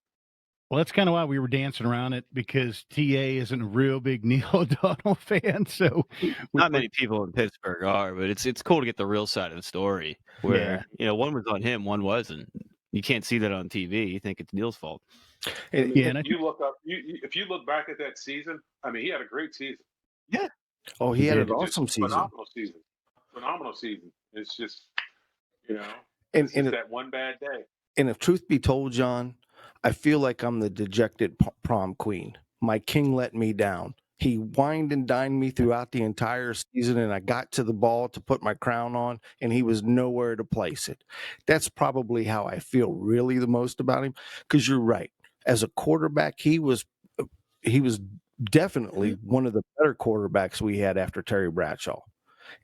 [SPEAKER 2] Well, that's kind of why we were dancing around it, because TA isn't a real big Neil O'Donnell fan. So
[SPEAKER 4] Not many people in Pittsburgh are, but it's cool to get the real side of the story where, one was on him, one wasn't. You can't see that on TV. You think it's Neil's fault.
[SPEAKER 5] And you look up, if you look back at that season, I mean, he had a great season.
[SPEAKER 4] Yeah.
[SPEAKER 3] Oh, he had an awesome season.
[SPEAKER 5] Phenomenal season. It's just,
[SPEAKER 3] and
[SPEAKER 5] it's just that one bad day.
[SPEAKER 3] And if truth be told, John, I feel like I'm the dejected prom queen. My king let me down. He wined and dined me throughout the entire season, and I got to the ball to put my crown on, and he was nowhere to place it. That's probably how I feel really the most about him, because you're right. As a quarterback, he was definitely one of the better quarterbacks we had after Terry Bradshaw.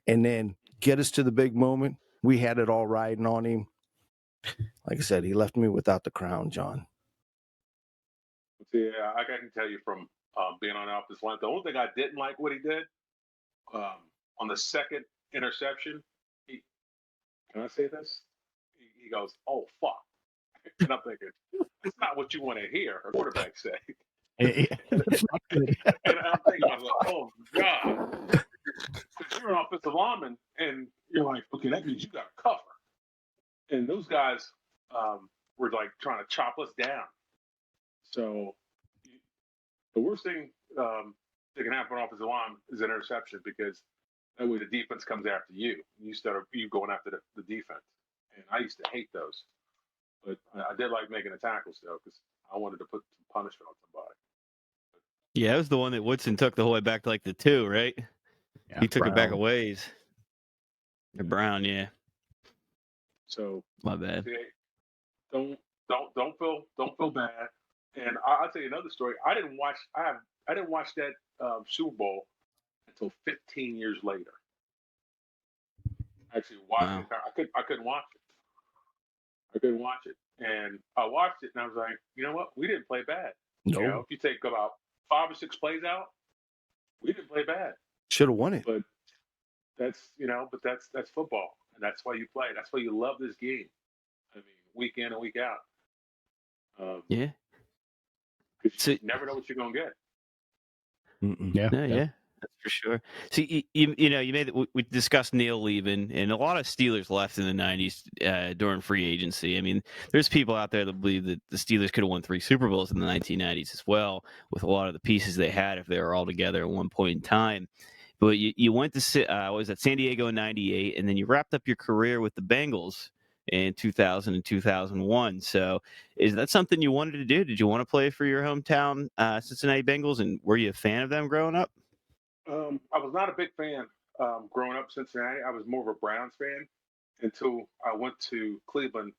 [SPEAKER 3] And then get us to the big moment. We had it all riding on him. Like I said, he left me without the crown, John.
[SPEAKER 5] Yeah, I can tell you from being on the offensive line, the only thing I didn't like what he did on the second interception. Can I say this? He goes, "Oh fuck," and I'm thinking, "That's not what you want to hear a quarterback say."
[SPEAKER 2] That's not good.
[SPEAKER 5] And I'm thinking, I was like, "Oh god," because you're an offensive lineman, and you're like, "Okay, that means you got to cover." And those guys were like trying to chop us down. So the worst thing that can happen on offensive line is an interception, because that way the defense comes after you instead of you going after the defense. And I used to hate those, but I did like making the tackles though, because I wanted to put some punishment on somebody.
[SPEAKER 4] Yeah, it was the one that Woodson took the whole way back to like the 2, right?
[SPEAKER 2] Yeah,
[SPEAKER 4] he took
[SPEAKER 3] Brown.
[SPEAKER 4] it back a ways. Brown, yeah.
[SPEAKER 5] So
[SPEAKER 4] My bad.
[SPEAKER 5] Don't feel bad. And I'll tell you another story. I didn't watch that Super Bowl until 15 years later. Actually, watching it, I couldn't watch it. I couldn't watch it. And I watched it, and I was like, you know what? We didn't play bad.
[SPEAKER 3] No,
[SPEAKER 5] You know, if you take about 5 or 6 plays out, we didn't play bad.
[SPEAKER 3] should have won it.
[SPEAKER 5] But that's football, and that's why you play. That's why you love this game. I mean, week in and week out.
[SPEAKER 4] Yeah.
[SPEAKER 5] Because
[SPEAKER 4] So-
[SPEAKER 5] you never know what you're gonna get.
[SPEAKER 2] Yeah.
[SPEAKER 4] Yeah, that's for sure. See, we discussed Neil leaving, and a lot of Steelers left in the '90s during free agency. I mean, there's people out there that believe that the Steelers could have won 3 Super Bowls in the 1990s as well, with a lot of the pieces they had if they were all together at one point in time. But you went to was at San Diego in '98, and then you wrapped up your career with the Bengals in 2000 and 2001. So is that something you wanted to do? Did you want to play for your hometown Cincinnati Bengals, and were you a fan of them growing up?
[SPEAKER 5] I was not a big fan growing up in Cincinnati. I was more of a Browns fan until I went to Cleveland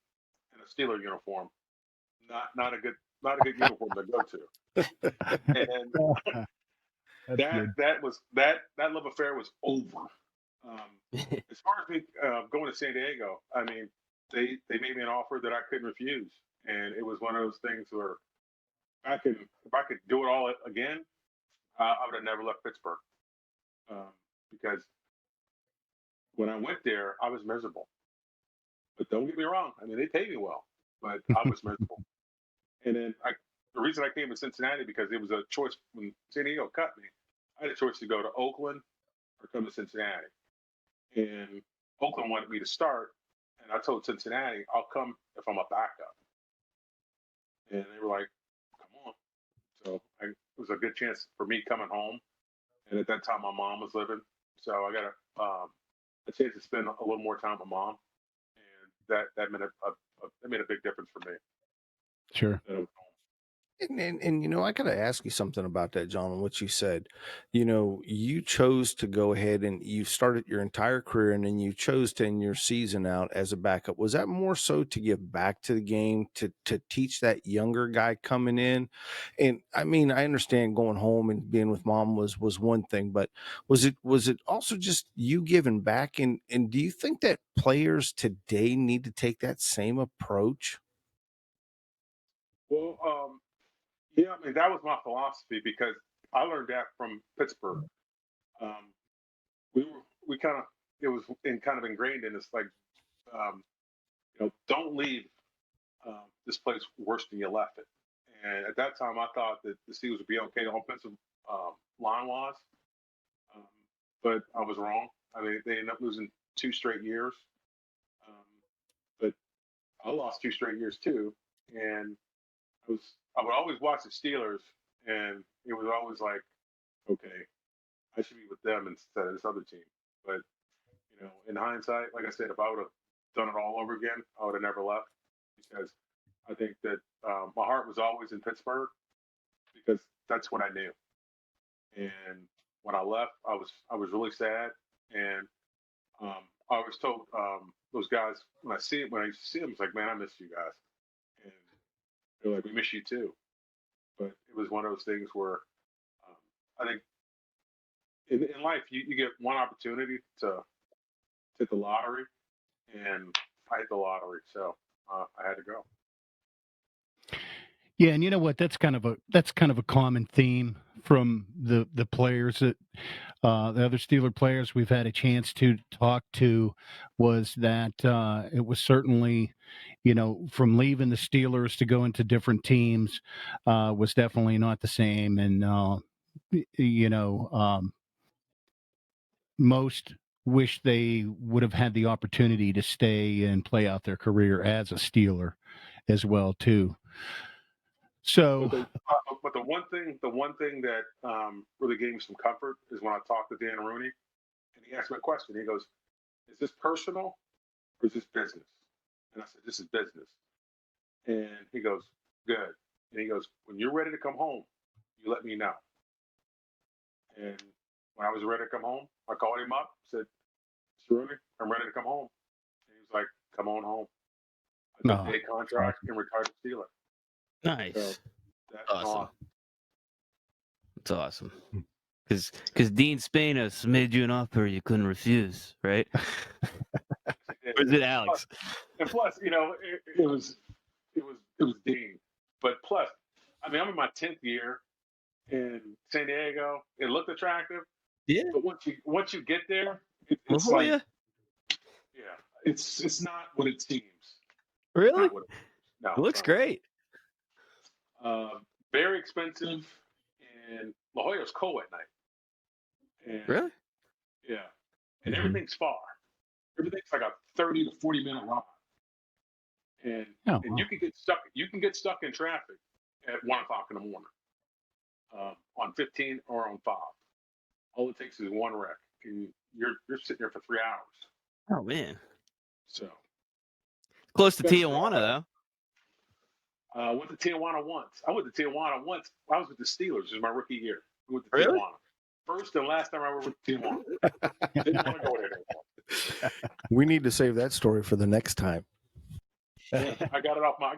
[SPEAKER 5] in a Steeler uniform. Not a good uniform to go to. And that love affair was over. As far as me going to San Diego, I mean, they made me an offer that I couldn't refuse, and it was one of those things where if I could do it all again, I would have never left Pittsburgh, because when I went there, I was miserable. But don't get me wrong, I mean, they paid me well, but I was miserable. And then the reason I came to Cincinnati, because it was a choice when San Diego cut me. I had a choice to go to Oakland or come to Cincinnati. And Oakland wanted me to start, and I told Cincinnati, I'll come if I'm a backup. And they were like, come on. So it was a good chance for me coming home. And at that time, my mom was living. So I got a chance to spend a little more time with mom. And that made a big difference for me.
[SPEAKER 2] Sure.
[SPEAKER 3] And I got to ask you something about that, John, and what you said. You chose to go ahead and you started your entire career, and then you chose to end your season out as a backup. Was that more so to give back to the game, to teach that younger guy coming in? And I mean, I understand going home and being with mom was one thing, but was it also just you giving back? And do you think that players today need to take that same approach?
[SPEAKER 5] Well, yeah, I mean, that was my philosophy, because I learned that from Pittsburgh. We kind of, it was kind of ingrained in us, like, don't leave this place worse than you left it. And at that time, I thought that the Steelers would be okay, the offensive line wise, but I was wrong. I mean, they ended up losing 2 straight years, but I lost 2 straight years too, and I would always watch the Steelers, and it was always like, okay, I should be with them instead of this other team. But in hindsight, like I said, if I would have done it all over again, I would have never left, because I think that my heart was always in Pittsburgh, because that's what I knew. And when I left, I was really sad, and I always told those guys when I used to see them, it's like, man, I miss you guys, and they're like, we miss you too. But it was one of those things where I think in life you get one opportunity to hit the lottery, and I hit the lottery, so I had to go.
[SPEAKER 2] Yeah, and you know what? That's kind of a common theme from the players that the other Steeler players we've had a chance to talk to, was that it was certainly, from leaving the Steelers to go into different teams was definitely not the same, and most wish they would have had the opportunity to stay and play out their career as a Steeler as well too. So,
[SPEAKER 5] but the one thing that really gave me some comfort is when I talked to Dan Rooney, and he asked me a question. He goes, "Is this personal or is this business?" And I said, "This is business." And he goes, "Good." And he goes, "When you're ready to come home, you let me know." And when I was ready to come home, I called him up, said, "Mr. Rooney, I'm ready to come home." And he was like, "Come on home." I took a contract and retired a Steeler.
[SPEAKER 4] Nice.
[SPEAKER 5] So that's
[SPEAKER 4] awesome. That's awesome. Because Dean Spanos made you an offer you couldn't refuse, right? Or is it Alex?
[SPEAKER 5] And plus, it was Dean. But plus, I mean, I'm in my 10th year in San Diego. It looked attractive,
[SPEAKER 4] Yeah.
[SPEAKER 5] but once you get there, it's
[SPEAKER 4] Oh,
[SPEAKER 5] like,
[SPEAKER 4] yeah.
[SPEAKER 5] yeah, it's not what it seems.
[SPEAKER 4] Really?
[SPEAKER 5] Not what it seems. No,
[SPEAKER 4] It looks great.
[SPEAKER 5] Very expensive, and La Jolla's cold at night. And,
[SPEAKER 4] Really?
[SPEAKER 5] yeah, and
[SPEAKER 2] Mhm.
[SPEAKER 5] everything's far. Everything's like a 30 to 40-minute ride, and
[SPEAKER 2] Oh,
[SPEAKER 5] and you can get stuck. You can get stuck in traffic at 1 o'clock in the morning, on 15 or on 5. All it takes is one wreck, and you're sitting there for 3 hours.
[SPEAKER 4] Oh, man.
[SPEAKER 5] So
[SPEAKER 4] Close to
[SPEAKER 5] That's
[SPEAKER 4] Tijuana, though.
[SPEAKER 5] I went to Tijuana once. I went to Tijuana once. I was with the Steelers. It was my rookie year. I went to
[SPEAKER 4] Really?
[SPEAKER 5] Tijuana. First and last time I went to Tijuana. Didn't want to go there anymore.
[SPEAKER 3] We need to save that story for the next time.
[SPEAKER 5] Yeah, I got it off my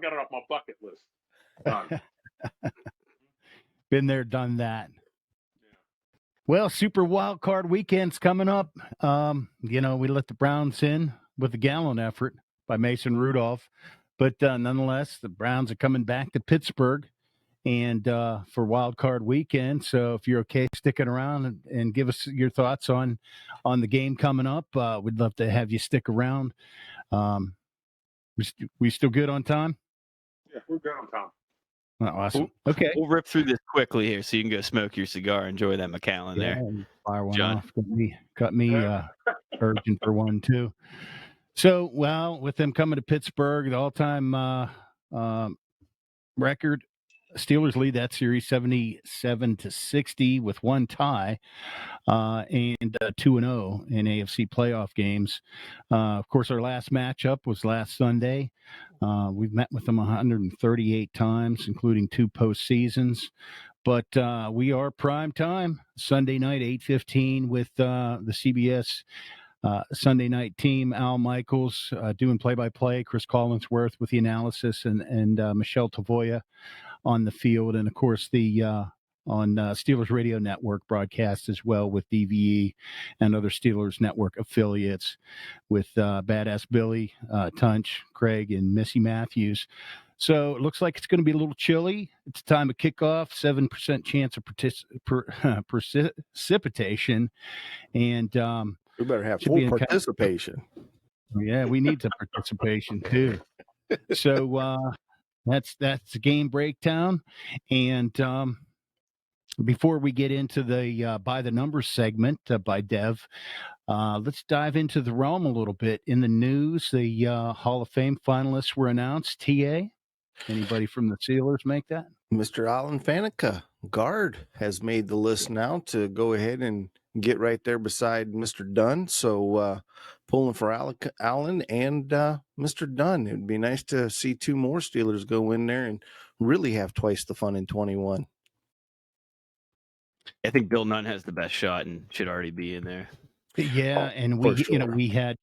[SPEAKER 5] bucket list. Done.
[SPEAKER 2] Been there, done that.
[SPEAKER 5] Yeah.
[SPEAKER 2] Well, Super Wild Card weekend's coming up. We let the Browns in with a gallon effort by Mason Rudolph, but nonetheless, the Browns are coming back to Pittsburgh and for Wild Card weekend. So if you're okay sticking around and give us your thoughts on the game coming up, we'd love to have you stick around. We still good on time?
[SPEAKER 5] Yeah, we're good on time.
[SPEAKER 2] Oh, awesome. Okay.
[SPEAKER 4] We'll rip through this quickly here so you can go smoke your cigar. Enjoy that McAllen there.
[SPEAKER 2] Fire one
[SPEAKER 4] John.
[SPEAKER 2] off. Got me urgent for one too. So, with them coming to Pittsburgh, the all-time record, Steelers lead that series 77-60 with one tie, and 2-0 in AFC playoff games. Of course, our last matchup was last Sunday. We've met with them 138 times, including 2 postseasons. But we are prime time Sunday night, 8:15, with the CBS Sunday night team. Al Michaels doing play-by-play, Chris Collinsworth with the analysis, and Michelle Tavoya on the field, and of course the on Steelers Radio Network broadcast as well with DVE and other Steelers Network affiliates with Badass Billy, Tunch, Craig, and Missy Matthews. So it looks like it's going to be a little chilly. It's time of kickoff, 7% chance of precipitation, and
[SPEAKER 3] We better have
[SPEAKER 2] should be
[SPEAKER 3] full
[SPEAKER 2] in
[SPEAKER 3] participation.
[SPEAKER 2] yeah, we need some participation too. So that's the game breakdown, and before we get into the by the numbers segment by Dev, let's dive into the realm a little bit. In the news, the Hall of Fame finalists were announced. TA, anybody from the Steelers make that?
[SPEAKER 3] Mr. Alan Faneca, guard, has made the list now to go ahead and get right there beside Mr. Dunn. So pulling for Alan and Mr. Dunn. It would be nice to see 2 more Steelers go in there and really have twice the fun in 21.
[SPEAKER 4] I think Bill Nunn has the best shot and should already be in there.
[SPEAKER 2] Yeah, and
[SPEAKER 3] for
[SPEAKER 2] we
[SPEAKER 3] sure.
[SPEAKER 2] we had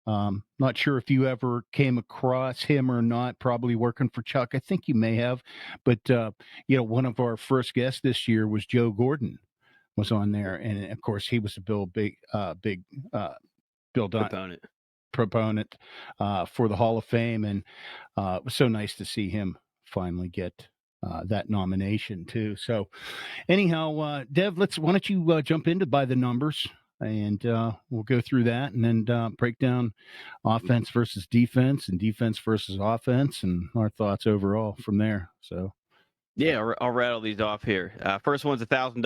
[SPEAKER 2] not sure if you ever came across him or not, probably working for Chuck. I think you may have, but one of our first guests this year was Joe Gordon was on there, and of course he was a big Bill Dunn proponent for the Hall of Fame, and it was so nice to see him finally get that nomination too. So anyhow, Dev, why don't you jump into by the numbers, and we'll go through that, and then break down offense versus defense and defense versus offense, and our thoughts overall from there. So.
[SPEAKER 4] Yeah, I'll rattle these off here. First one's $1,000.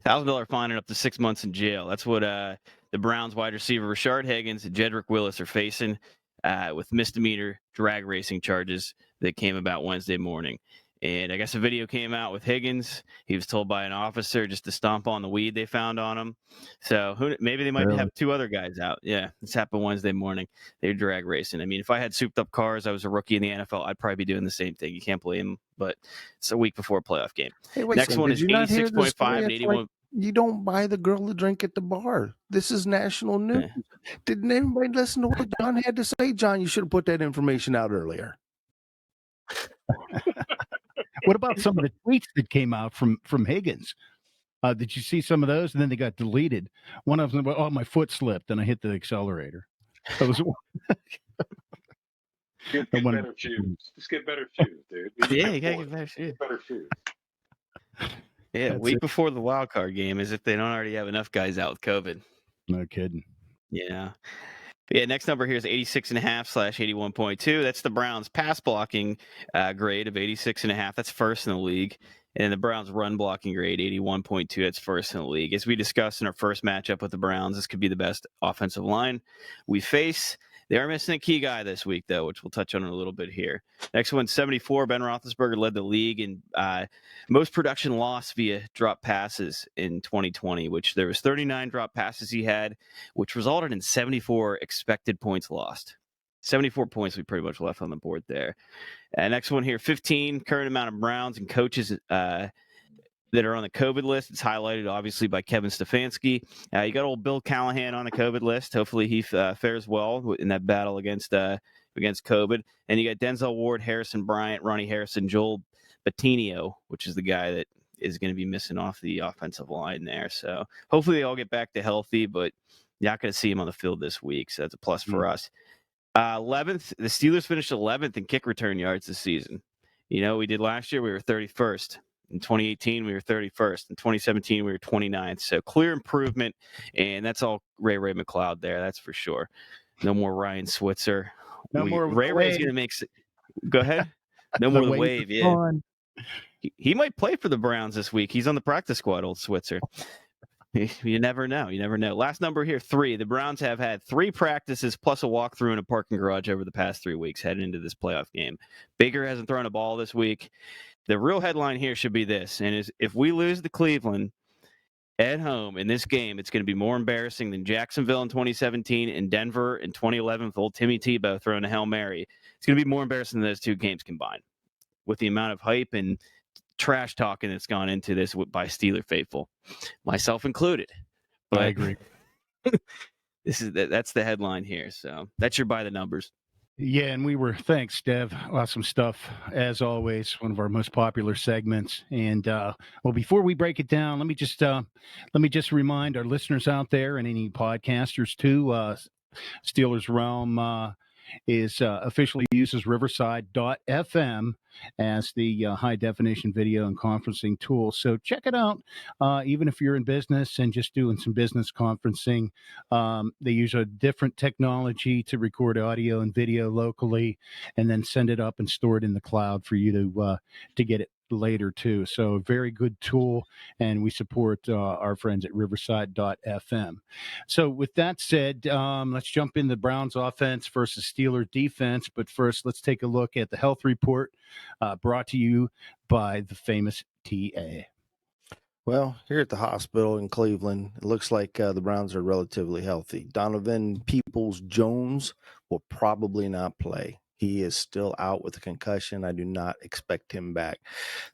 [SPEAKER 4] $1,000 fine and up to 6 months in jail. That's what the Browns wide receiver Rashard Higgins and Jedrick Willis are facing with misdemeanor drag racing charges that came about Wednesday morning. And I guess a video came out with Higgins. He was told by an officer just to stomp on the weed they found on him. So maybe they might have 2 other guys out. Yeah, this happened Wednesday morning. They were drag racing. I mean, if I had souped up cars, I was a rookie in the NFL, I'd probably be doing the same thing. You can't blame them, but it's a week before a playoff game.
[SPEAKER 3] Hey, wait,
[SPEAKER 4] Next one is 86.5 and 81.
[SPEAKER 3] Like you don't buy the girl a drink at the bar. This is national news.
[SPEAKER 4] Yeah.
[SPEAKER 3] Didn't anybody listen to what John had to say? John, you should have put that information out earlier.
[SPEAKER 2] What about some of the tweets that came out from Higgins? Did you see some of those? And then they got deleted. One of them, my foot slipped and I hit the accelerator. That was
[SPEAKER 5] Get better shoes. Just get better shoes, dude.
[SPEAKER 4] Yeah, you gotta get better shoes.
[SPEAKER 5] Get better shoes.
[SPEAKER 4] Yeah,
[SPEAKER 2] That's
[SPEAKER 4] week
[SPEAKER 2] it.
[SPEAKER 4] before the wild card game, as if they don't already have enough guys out with COVID.
[SPEAKER 2] No kidding.
[SPEAKER 4] Yeah. Yeah, next number here is 86.5/81.2. That's the Browns pass blocking grade of 86.5. That's first in the league. And the Browns run blocking grade, 81.2. That's first in the league. As we discussed in our first matchup with the Browns, this could be the best offensive line we face. They are missing a key guy this week, though, which we'll touch on in a little bit here. Next one, 74. Ben Roethlisberger led the league in most production loss via drop passes in 2020, which there was 39 drop passes he had, which resulted in 74 expected points lost. 74 points we pretty much left on the board there. Next one here, 15. Current amount of Browns and coaches that are on the COVID list. It's highlighted, obviously, by Kevin Stefanski. You got old Bill Callahan on the COVID list. Hopefully he fares well in that battle against COVID. And you got Denzel Ward, Harrison Bryant, Ronnie Harrison, Joel Batinio, which is the guy that is going to be missing off the offensive line there. So hopefully they all get back to healthy, but you're not going to see him on the field this week. So that's a plus for us. 11th, the Steelers finished 11th in kick return yards this season. You know, we did last year, we were 31st. In 2018, we were 31st. In 2017, we were 29th. So clear improvement, and that's all Ray McLeod there. That's for sure. No more Ryan Switzer.
[SPEAKER 2] No more
[SPEAKER 4] Ray's going to make. Go ahead. No more the wave. Yeah, he might play for the Browns this week. He's on the practice squad. Old Switzer. You never know. You never know. Last number here, 3. The Browns have had 3 practices plus a walkthrough in a parking garage over the past 3 weeks heading into this playoff game. Baker hasn't thrown a ball this week. The real headline here should be this, and is if we lose to Cleveland at home in this game, it's going to be more embarrassing than Jacksonville in 2017 and Denver in 2011 with old Timmy Tebow throwing a Hail Mary. It's going to be more embarrassing than those 2 games combined with the amount of hype and trash talking that's gone into this by Steeler faithful, myself included. But
[SPEAKER 2] I agree.
[SPEAKER 4] That's the headline here. So that's your by the numbers.
[SPEAKER 2] Yeah, and thanks, Dev. Awesome stuff, as always, one of our most popular segments. And, well, before we break it down, let me just remind our listeners out there and any podcasters, too, Steelers Realm officially uses Riverside.fm as the high-definition video and conferencing tool. So check it out, even if you're in business and just doing some business conferencing. They use a different technology to record audio and video locally and then send it up and store it in the cloud for you to get it later too. So a very good tool, and we support our friends at Riverside.fm. So with that said, let's jump in the Browns offense versus Steeler defense. But first, let's take a look at the health report brought to you by the famous TA.
[SPEAKER 3] Well, here at the hospital in Cleveland, it looks like the Browns are relatively healthy. Donovan Peoples-Jones will probably not play. He is still out with a concussion. I do not expect him back.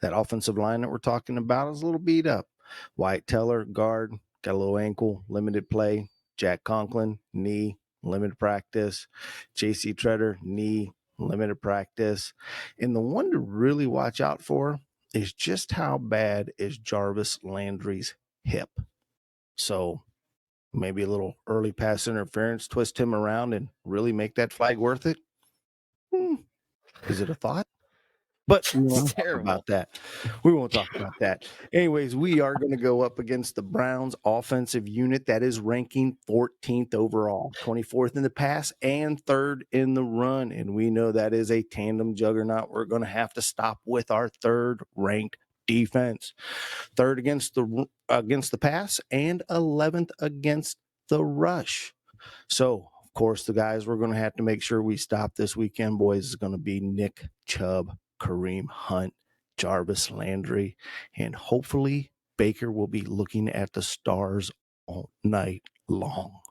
[SPEAKER 3] That offensive line that we're talking about is a little beat up. Wyatt Teller, guard, got a little ankle, limited play. Jack Conklin, knee, limited practice. J.C. Treader, knee, limited practice. And the one to really watch out for is just how bad is Jarvis Landry's hip. So maybe a little early pass interference, twist him around and really make that flag worth it. Is it a thought? But we won't talk about that. We won't talk about that. Anyways, we are going to go up against the Browns offensive unit that is ranking 14th overall, 24th in the pass and 3rd in the run. And we know that is a tandem juggernaut. We're going to have to stop with our 3rd ranked defense. 3rd against the pass and 11th against the rush. So, of course, the guys we're going to have to make sure we stop this weekend, boys, is going to be Nick Chubb, Kareem Hunt, Jarvis Landry, and hopefully Baker will be looking at the stars all night long.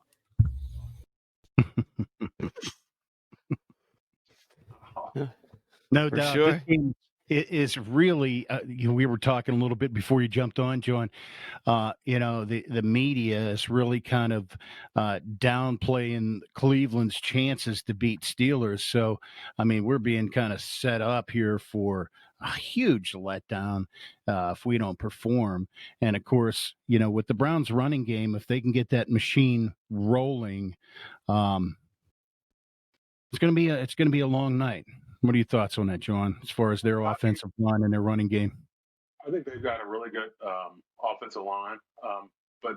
[SPEAKER 2] No
[SPEAKER 4] For
[SPEAKER 2] doubt.
[SPEAKER 4] sure.
[SPEAKER 2] This game is really, we were talking a little bit before you jumped on, John. The media is really kind of downplaying Cleveland's chances to beat Steelers. So, I mean, we're being kind of set up here for a huge letdown if we don't perform. And of course, with the Browns running game, if they can get that machine rolling, it's gonna be a long night. What are your thoughts on that, John? As far as their offensive line and their running game?
[SPEAKER 5] I think they've got a really good offensive line, but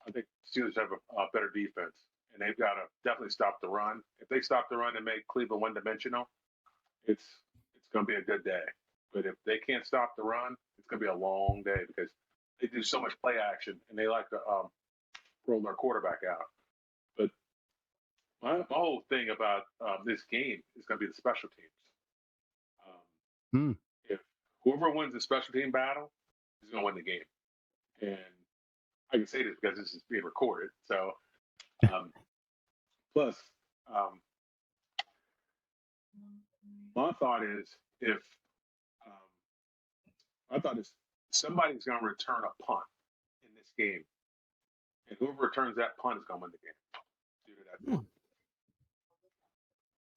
[SPEAKER 5] I think Steelers have a better defense, and they've got to definitely stop the run. If they stop the run and make Cleveland one-dimensional, it's going to be a good day. But if they can't stop the run, it's going to be a long day because they do so much play action and they like to roll their quarterback out. But my whole thing about this game is going to be the special teams. If whoever wins the special team battle is going to win the game, and I can say this because this is being recorded. So, plus, my thought is if somebody's going to return a punt in this game, and whoever returns that punt is going to win the game due to that punt.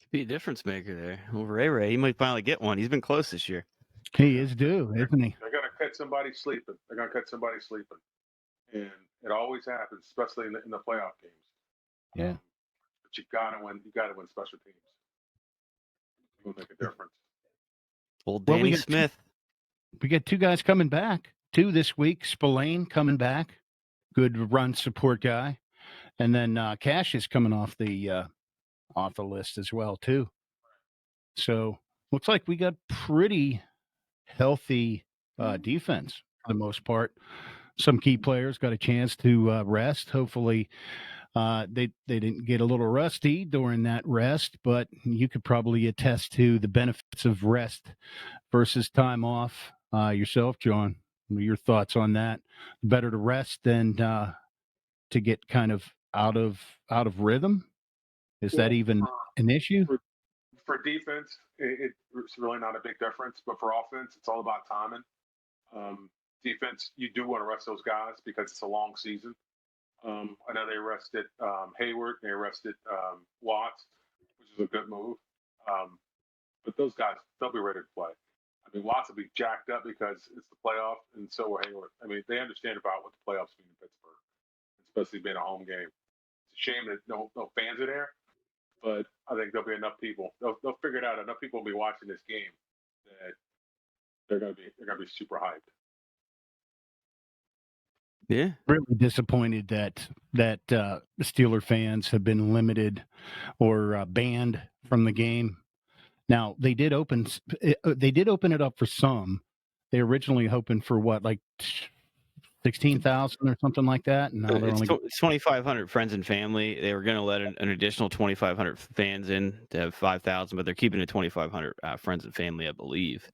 [SPEAKER 4] Could be a difference maker there over A-Ray. He might finally get one. He's been close this year.
[SPEAKER 2] He is due, isn't he?
[SPEAKER 5] They're going to catch somebody sleeping. And it always happens, especially in the playoff games.
[SPEAKER 2] Yeah.
[SPEAKER 5] But you got to win. You got to win special teams. It will make a difference.
[SPEAKER 4] Old Danny Smith.
[SPEAKER 2] We got two guys coming back. Two this week. Spillane coming back. Good run support guy. And then Cash is coming off the list as well, too. So looks like we got pretty healthy defense for the most part. Some key players got a chance to rest. Hopefully they didn't get a little rusty during that rest, but you could probably attest to the benefits of rest versus time off yourself, John. Your thoughts on that? Better to rest than to get kind of out of rhythm? Is that even an issue?
[SPEAKER 5] For defense, it's really not a big difference, but for offense, it's all about timing. Defense, you do want to rest those guys because it's a long season. I know they arrested Hayward, they arrested Watts, which is a good move. But those guys, they'll be ready to play. I mean, Watts will be jacked up because it's the playoff, and so will Hayward. I mean, they understand about what the playoffs mean in Pittsburgh, especially being a home game. It's a shame that no fans are there, but I think there'll be enough people. They'll figure it out. Enough people will be watching this game that they're gonna be super hyped.
[SPEAKER 2] Yeah, really disappointed that Steeler fans have been limited or banned from the game. Now they did open it up for some. They originally hoping for what, like 16,000 or something like that. And now they're only
[SPEAKER 4] 2,500 friends and family. They were going to let an additional 2,500 fans in to have 5,000, but they're keeping it 2,500 friends and family, I believe.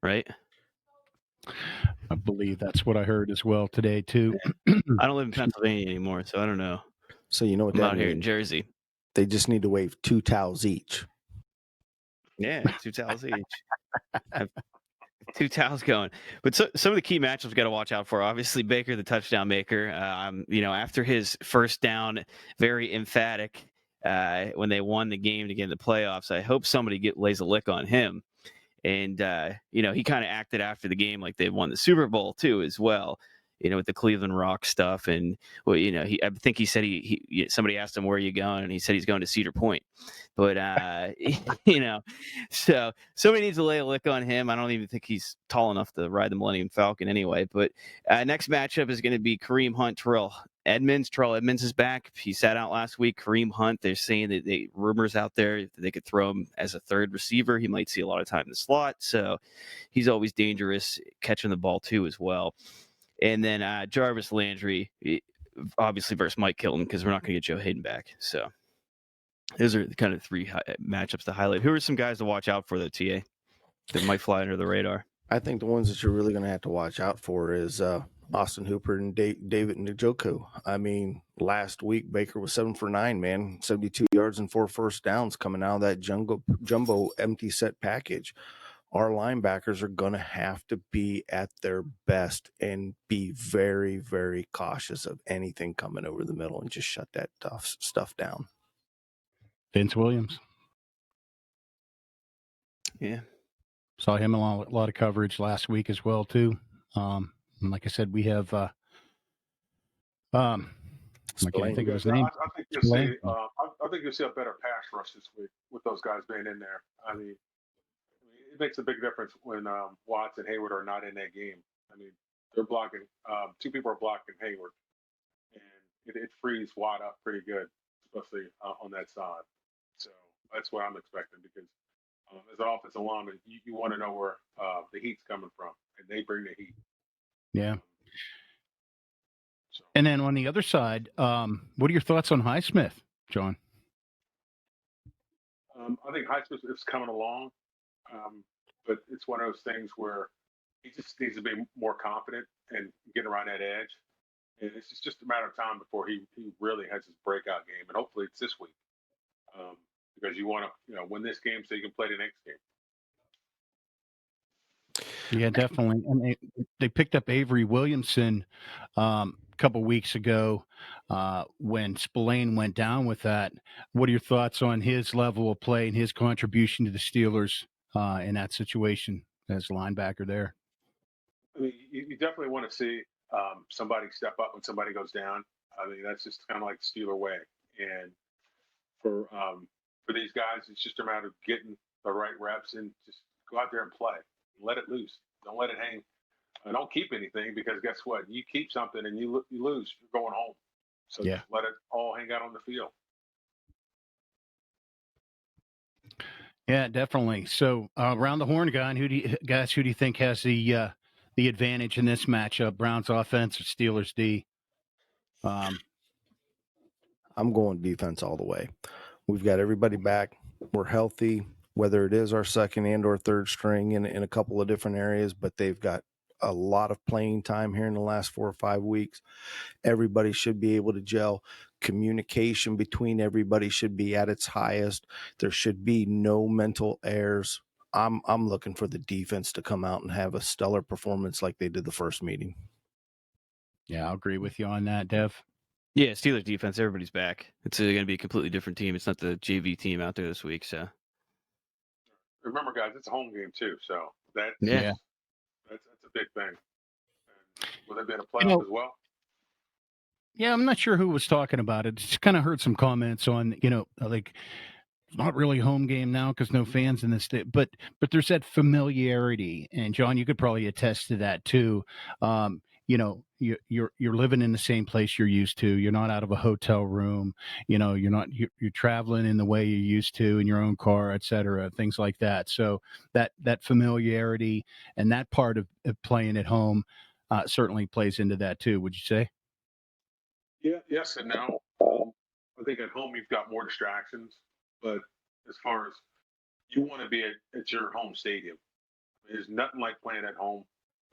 [SPEAKER 4] Right.
[SPEAKER 2] I believe that's what I heard as well today, too.
[SPEAKER 4] I don't live in Pennsylvania anymore, so I don't know.
[SPEAKER 3] So you know what
[SPEAKER 4] I'm
[SPEAKER 3] that
[SPEAKER 4] out
[SPEAKER 3] means?
[SPEAKER 4] here in Jersey.
[SPEAKER 3] They just need to wave 2 towels each.
[SPEAKER 4] Yeah, 2 towels each. Have 2 towels going. But some of the key matchups we got to watch out for. Obviously, Baker, the touchdown maker. After his first down, very emphatic when they won the game to get in the playoffs. I hope somebody lays a lick on him. And, he kind of acted after the game like they won the Super Bowl, too, as well, with the Cleveland Rock stuff. And, I think he said somebody asked him, where are you going? And he said he's going to Cedar Point. But, so somebody needs to lay a lick on him. I don't even think he's tall enough to ride the Millennium Falcon anyway. But next matchup is going to be Kareem Hunt, Terrell Edmonds. Terrell Edmonds is back. He sat out last week. Kareem Hunt, they're saying that rumors out there that they could throw him as a third receiver. He might see a lot of time in the slot. So he's always dangerous catching the ball too as well. And then Jarvis Landry, obviously versus Mike Hilton, because we're not going to get Joe Hayden back. So those are the kind of 3 matchups to highlight. Who are some guys to watch out for, though, TA, that might fly under the radar?
[SPEAKER 3] I think the ones that you're really going to have to watch out for is Austin Hooper and David Njoku. I mean, last week, Baker was 7 for 9, man, 72 yards and 4 first downs coming out of that jumbo empty set package. Our linebackers are going to have to be at their best and be very, very cautious of anything coming over the middle and just shut that stuff down.
[SPEAKER 2] Vince Williams.
[SPEAKER 4] Yeah.
[SPEAKER 2] Saw him a lot of coverage last week as well, too. And like I said, we have I can't think of his
[SPEAKER 5] Yeah,
[SPEAKER 2] name.
[SPEAKER 5] I think you'll
[SPEAKER 2] Spillane?
[SPEAKER 5] see. I think you'll see a better pass rush this week with those guys being in there. I mean, it makes a big difference when Watts and Hayward are not in that game. I mean, they're blocking. Two people are blocking Hayward, and it frees Watt up pretty good, especially on that side. So that's what I'm expecting because as an offensive lineman, you want to know where the heat's coming from, and they bring the heat.
[SPEAKER 2] Yeah.
[SPEAKER 5] So.
[SPEAKER 2] And then on the other side, what are your thoughts on Highsmith, John?
[SPEAKER 5] I think Highsmith is coming along, but it's one of those things where he just needs to be more confident and get around that edge. And it's just a matter of time before he really has his breakout game. And hopefully it's this week because you want to win this game so you can play the next game.
[SPEAKER 2] Yeah, definitely. And they picked up Avery Williamson a couple weeks ago when Spillane went down with that. What are your thoughts on his level of play and his contribution to the Steelers in that situation as linebacker there?
[SPEAKER 5] I mean, you definitely want to see somebody step up when somebody goes down. I mean, that's just kind of like the Steeler way. And for these guys, it's just a matter of getting the right reps and just go out there and play. Let it loose. Don't let it hang. Don't keep anything because guess what? You keep something and you lose. You're going home. So just let it all hang out on the field.
[SPEAKER 2] Yeah, definitely. So around the horn, guy, who do you think has the advantage in this matchup? Browns offense or Steelers D?
[SPEAKER 3] I'm going defense all the way. We've got everybody back. We're healthy, whether it is our second and or third string in a couple of different areas, but they've got a lot of playing time here in the last 4 or 5 weeks. Everybody should be able to gel. Communication between everybody should be at its highest. There should be no mental errors. I'm looking for the defense to come out and have a stellar performance like they did the first meeting.
[SPEAKER 2] Yeah, I'll agree with you on that, Dev.
[SPEAKER 4] Yeah, Steelers defense, everybody's back. It's going to be a completely different team. It's not the JV team out there this week. So
[SPEAKER 5] remember, guys, it's a home game too. So that's
[SPEAKER 2] Yeah.
[SPEAKER 5] that's a big thing. And will they be in a playoff as well?
[SPEAKER 2] Yeah, I'm not sure who was talking about it. Just kind of heard some comments on, like it's not really a home game now because no fans in the state, but there's that familiarity, and John, you could probably attest to that too. You're living in the same place you're used to. You're not out of a hotel room. You're traveling in the way you're used to in your own car, et cetera, things like that. So that familiarity and that part of playing at home certainly plays into that too. Would you say?
[SPEAKER 5] Yeah, yes and no. I think at home you've got more distractions, but as far as you want to be at your home stadium, there's nothing like playing at home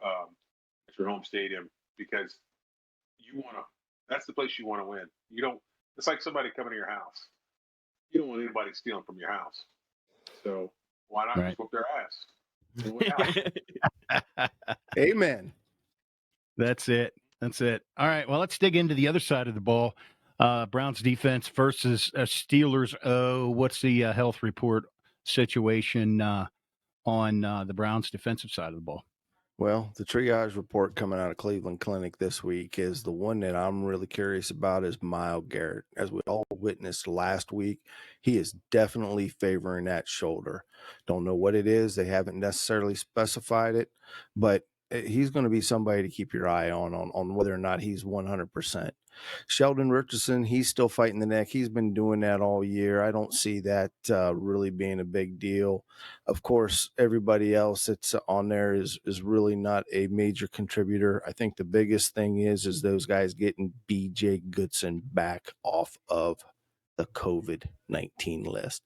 [SPEAKER 5] at your home stadium because you want to. That's the place you want to win. You don't. It's like somebody coming to your house. You don't want anybody stealing from your house. So why not just whoop their ass?
[SPEAKER 3] Amen.
[SPEAKER 2] That's it. All right. Well, let's dig into the other side of the ball. Browns defense versus Steelers O. What's the health report situation on the Browns defensive side of the ball?
[SPEAKER 3] Well, the triage report coming out of Cleveland Clinic this week is the one that I'm really curious about is Myles Garrett. As we all witnessed last week, he is definitely favoring that shoulder. Don't know what it is. They haven't necessarily specified it, but he's going to be somebody to keep your eye on whether or not he's 100%. Sheldon Richardson, he's still fighting the neck. He's been doing that all year. I don't see that really being a big deal. Of course, everybody else that's on there is really not a major contributor. I think the biggest thing is those guys getting B.J. Goodson back off of the COVID-19 list.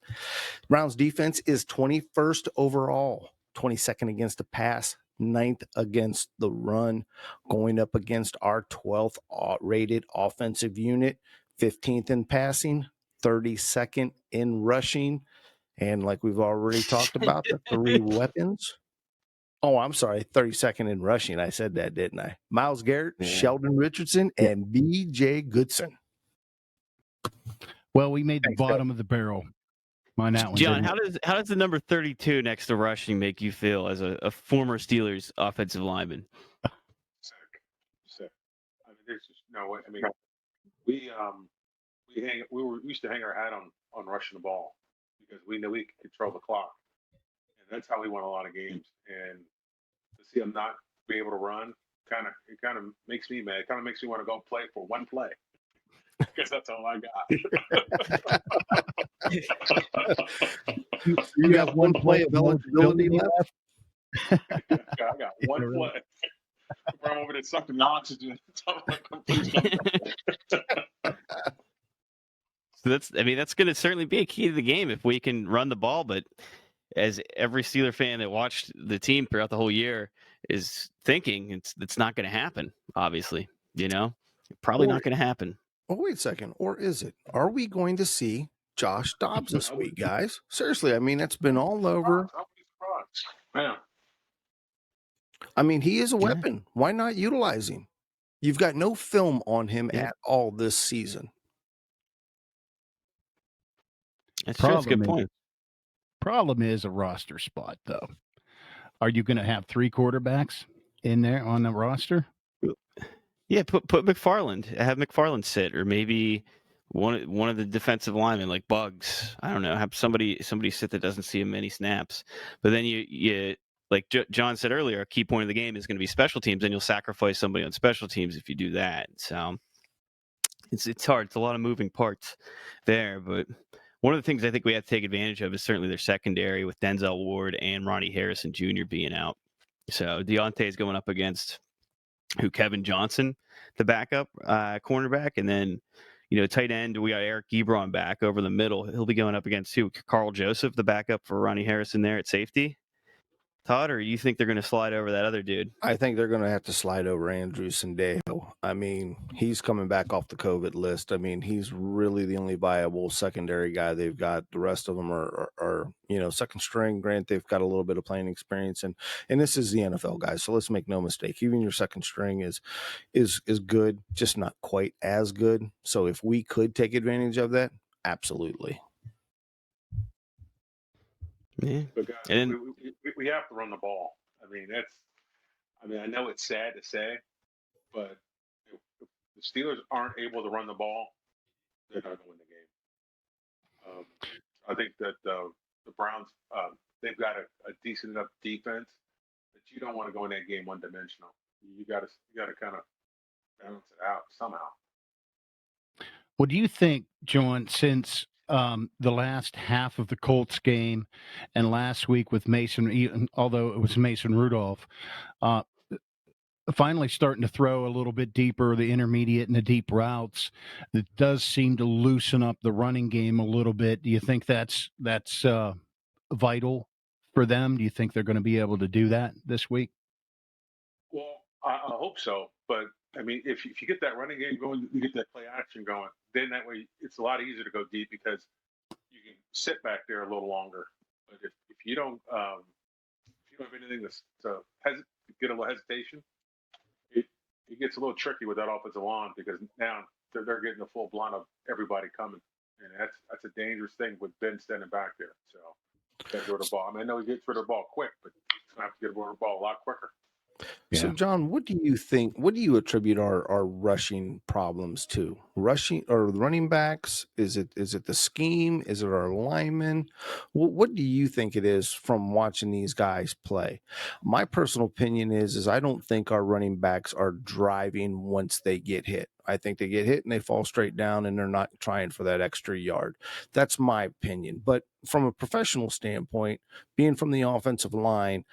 [SPEAKER 3] Browns defense is 21st overall, 22nd against the pass, 9th against the run, going up against our 12th rated offensive unit, 15th in passing, 32nd in rushing. And like we've already talked about, the 3 weapons. Oh, I'm sorry, 32nd in rushing. I said that, didn't I? Myles Garrett, Sheldon Richardson, and B.J. Goodson.
[SPEAKER 2] Well, we made the bottom of the barrel on that one.
[SPEAKER 4] John, how does the number 32 next to rushing make you feel as a former Steelers offensive lineman?
[SPEAKER 5] Sick. I mean, there's just no way. I mean, we used to hang our hat on rushing the ball because we knew we could control the clock, and that's how we won a lot of games. And to see them not be able to run, kind of makes me mad. It kind of makes me want to go play for one play because that's all I
[SPEAKER 3] You got one play of eligibility left.
[SPEAKER 5] got. I got one play. I'm over there sucking oxygen. Please come.
[SPEAKER 4] So that's going to certainly be a key to the game if we can run the ball. But as every Steeler fan that watched the team throughout the whole year is thinking, it's not going to happen. Obviously, probably not going to happen.
[SPEAKER 3] Oh, wait a second. Or is it? Are we going to see Josh Dobbs this week, guys? Seriously, I mean, it's been all over.
[SPEAKER 5] Man.
[SPEAKER 3] I mean, he is a weapon. Why not utilize him? You've got no film on him at all this season.
[SPEAKER 4] That's a good point.
[SPEAKER 2] Problem is a roster spot, though. Are you going to have 3 quarterbacks in there on the roster?
[SPEAKER 4] Yeah, put McFarland. Have McFarland sit, or maybe one of the defensive linemen like Bugs. I don't know. Have somebody sit that doesn't see him many snaps. But then you like John said earlier, a key point of the game is going to be special teams, and you'll sacrifice somebody on special teams if you do that. So it's hard. It's a lot of moving parts there, but one of the things I think we have to take advantage of is certainly their secondary with Denzel Ward and Ronnie Harrison Jr. being out. So Deontay is going up against Kevin Johnson, the backup cornerback, and then tight end, we got Eric Ebron back over the middle. He'll be going up against Carl Joseph, the backup for Ronnie Harrison there at safety. Todd, or you think they're going to slide over that other dude?
[SPEAKER 3] I think they're going to have to slide over Andrew Sendejo. I mean, he's coming back off the COVID list. I mean, he's really the only viable secondary guy they've got. The rest of them are second string. Grant, they've got a little bit of playing experience, and this is the NFL, guys. So let's make no mistake. Even your second string is good, just not quite as good. So if we could take advantage of that, absolutely.
[SPEAKER 5] Yeah. But guys, we have to run the ball. I know it's sad to say, but if the Steelers aren't able to run the ball, they're not going to win the game. I think that the Browns, they've got a decent enough defense that you don't want to go in that game one-dimensional. You got to kind of balance it out somehow.
[SPEAKER 2] What do you think, John, since the last half of the Colts game and last week with Mason, although it was Mason Rudolph, finally starting to throw a little bit deeper, the intermediate and the deep routes, that does seem to loosen up the running game a little bit. Do you think that's vital for them? Do you think they're going to be able to do that this week?
[SPEAKER 5] Well, I hope so. But, if you get that running game going, you get that play action going, then that way it's a lot easier to go deep because you can sit back there a little longer. But if you don't have anything to get a little hesitation, it gets a little tricky with that offensive line because now they're getting the full blunt of everybody coming. And that's a dangerous thing with Ben standing back there. So get rid of the ball. I know he gets rid of the ball quick, but he's going to have to get rid of the ball a lot quicker.
[SPEAKER 3] Yeah. So, John, what do you think? What do you attribute our rushing problems to? Rushing or running backs? Is it the scheme? Is it our linemen? What do you think it is from watching these guys play? My personal opinion is I don't think our running backs are driving once they get hit. I think they get hit and they fall straight down and they're not trying for that extra yard. That's my opinion. But from a professional standpoint, being from the offensive line,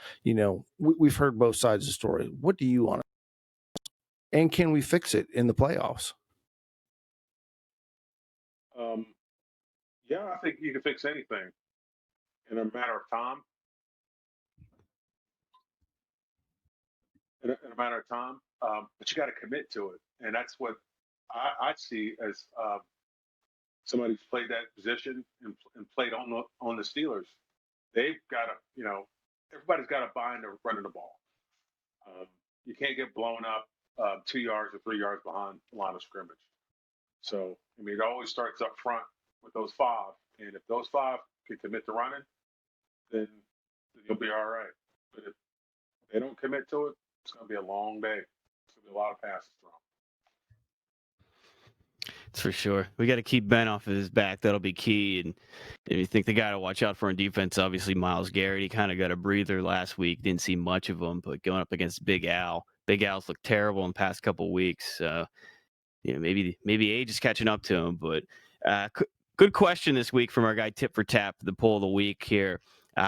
[SPEAKER 3] we've heard both sides of the story. What do you want? And can we fix it in the playoffs?
[SPEAKER 5] Yeah, I think you can fix anything in a matter of time. But you got to commit to it, and that's what I see as somebody who's played that position and played on the Steelers. They've got to, everybody's got to buy into running the ball. You can't get blown up 2 yards or 3 yards behind the line of scrimmage. So, it always starts up front with those 5. And if those 5 can commit to running, then you'll be all right. But if they don't commit to it, it's going to be a long day. It's going to be a lot of passes thrown.
[SPEAKER 4] That's for sure. We got to keep Ben off of his back. That'll be key. And you think the guy to watch out for in defense, obviously Myles Garrett. He kind of got a breather last week. Didn't see much of him, but going up against Big Al. Big Al's looked terrible in the past couple of weeks. Maybe age is catching up to him. But good question this week from our guy Tip for Tap, the poll of the week here,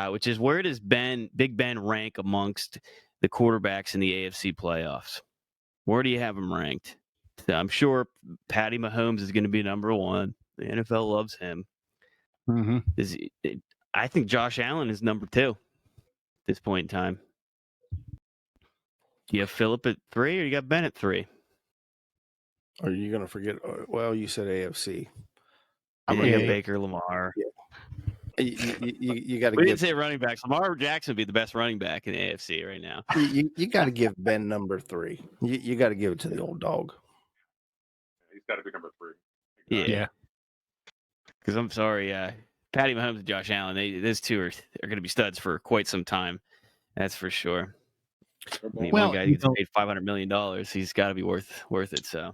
[SPEAKER 4] which is where does Big Ben rank amongst the quarterbacks in the AFC playoffs? Where do you have him ranked? I'm sure Patty Mahomes is going to be number one. The NFL loves him.
[SPEAKER 2] Mm-hmm.
[SPEAKER 4] I think Josh Allen is number two at this point in time. Do you have Phillip at 3 or you got Ben at 3?
[SPEAKER 3] Are you going to forget? Well, you said AFC.
[SPEAKER 4] I'm going to get Baker, Lamar.
[SPEAKER 3] Yeah. You got to.
[SPEAKER 4] We didn't say running backs. Lamar Jackson would be the best running back in the AFC right now.
[SPEAKER 3] You got to give Ben number 3. You got to give it to the old dog.
[SPEAKER 5] He's got to be number 3.
[SPEAKER 2] Yeah.
[SPEAKER 4] Because I'm sorry, Patty Mahomes and Josh Allen, those two are going to be studs for quite some time. That's for sure. I mean, one guy gets paid $500 million. He's got to be worth it. So,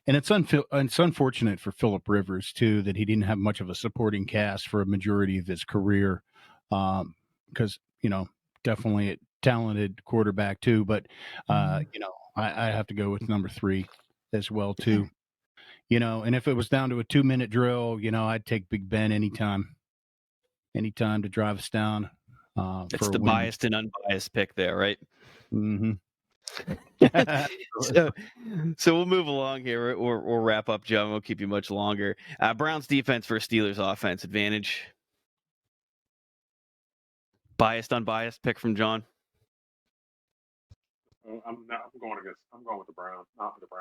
[SPEAKER 2] and it's unfortunate for Phillip Rivers too that he didn't have much of a supporting cast for a majority of his career, because definitely a talented quarterback too. But I have to go with number 3 as well too. And if it was down to a 2-minute drill, I'd take Big Ben anytime to drive us down.
[SPEAKER 4] It's the biased and unbiased pick there, right?
[SPEAKER 2] Mm-hmm.
[SPEAKER 4] So we'll move along here. We'll wrap up, Joe. We'll keep you much longer. Browns defense versus Steelers offense advantage. Biased, unbiased pick from John.
[SPEAKER 5] I'm going with the Browns. Not with the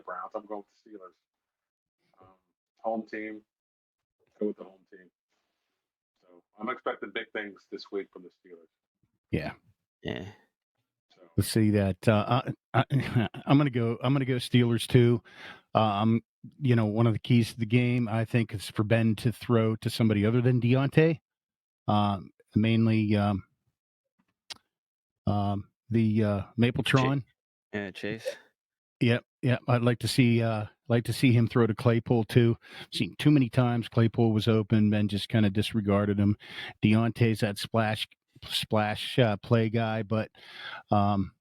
[SPEAKER 5] Browns. I'm going with the Steelers. Home team. Go with the home team. So I'm expecting big things this week from the Steelers.
[SPEAKER 2] Yeah.
[SPEAKER 5] So.
[SPEAKER 2] Let's see that. I'm gonna go Steelers too. One of the keys to the game, I think, is for Ben to throw to somebody other than Deontay. Mainly the Mapletron.
[SPEAKER 4] Chase.
[SPEAKER 2] Yep. I'd like to see him throw to Claypool too. Seen too many times Claypool was open, Ben just kind of disregarded him. Deontay's that splash play guy, but I'm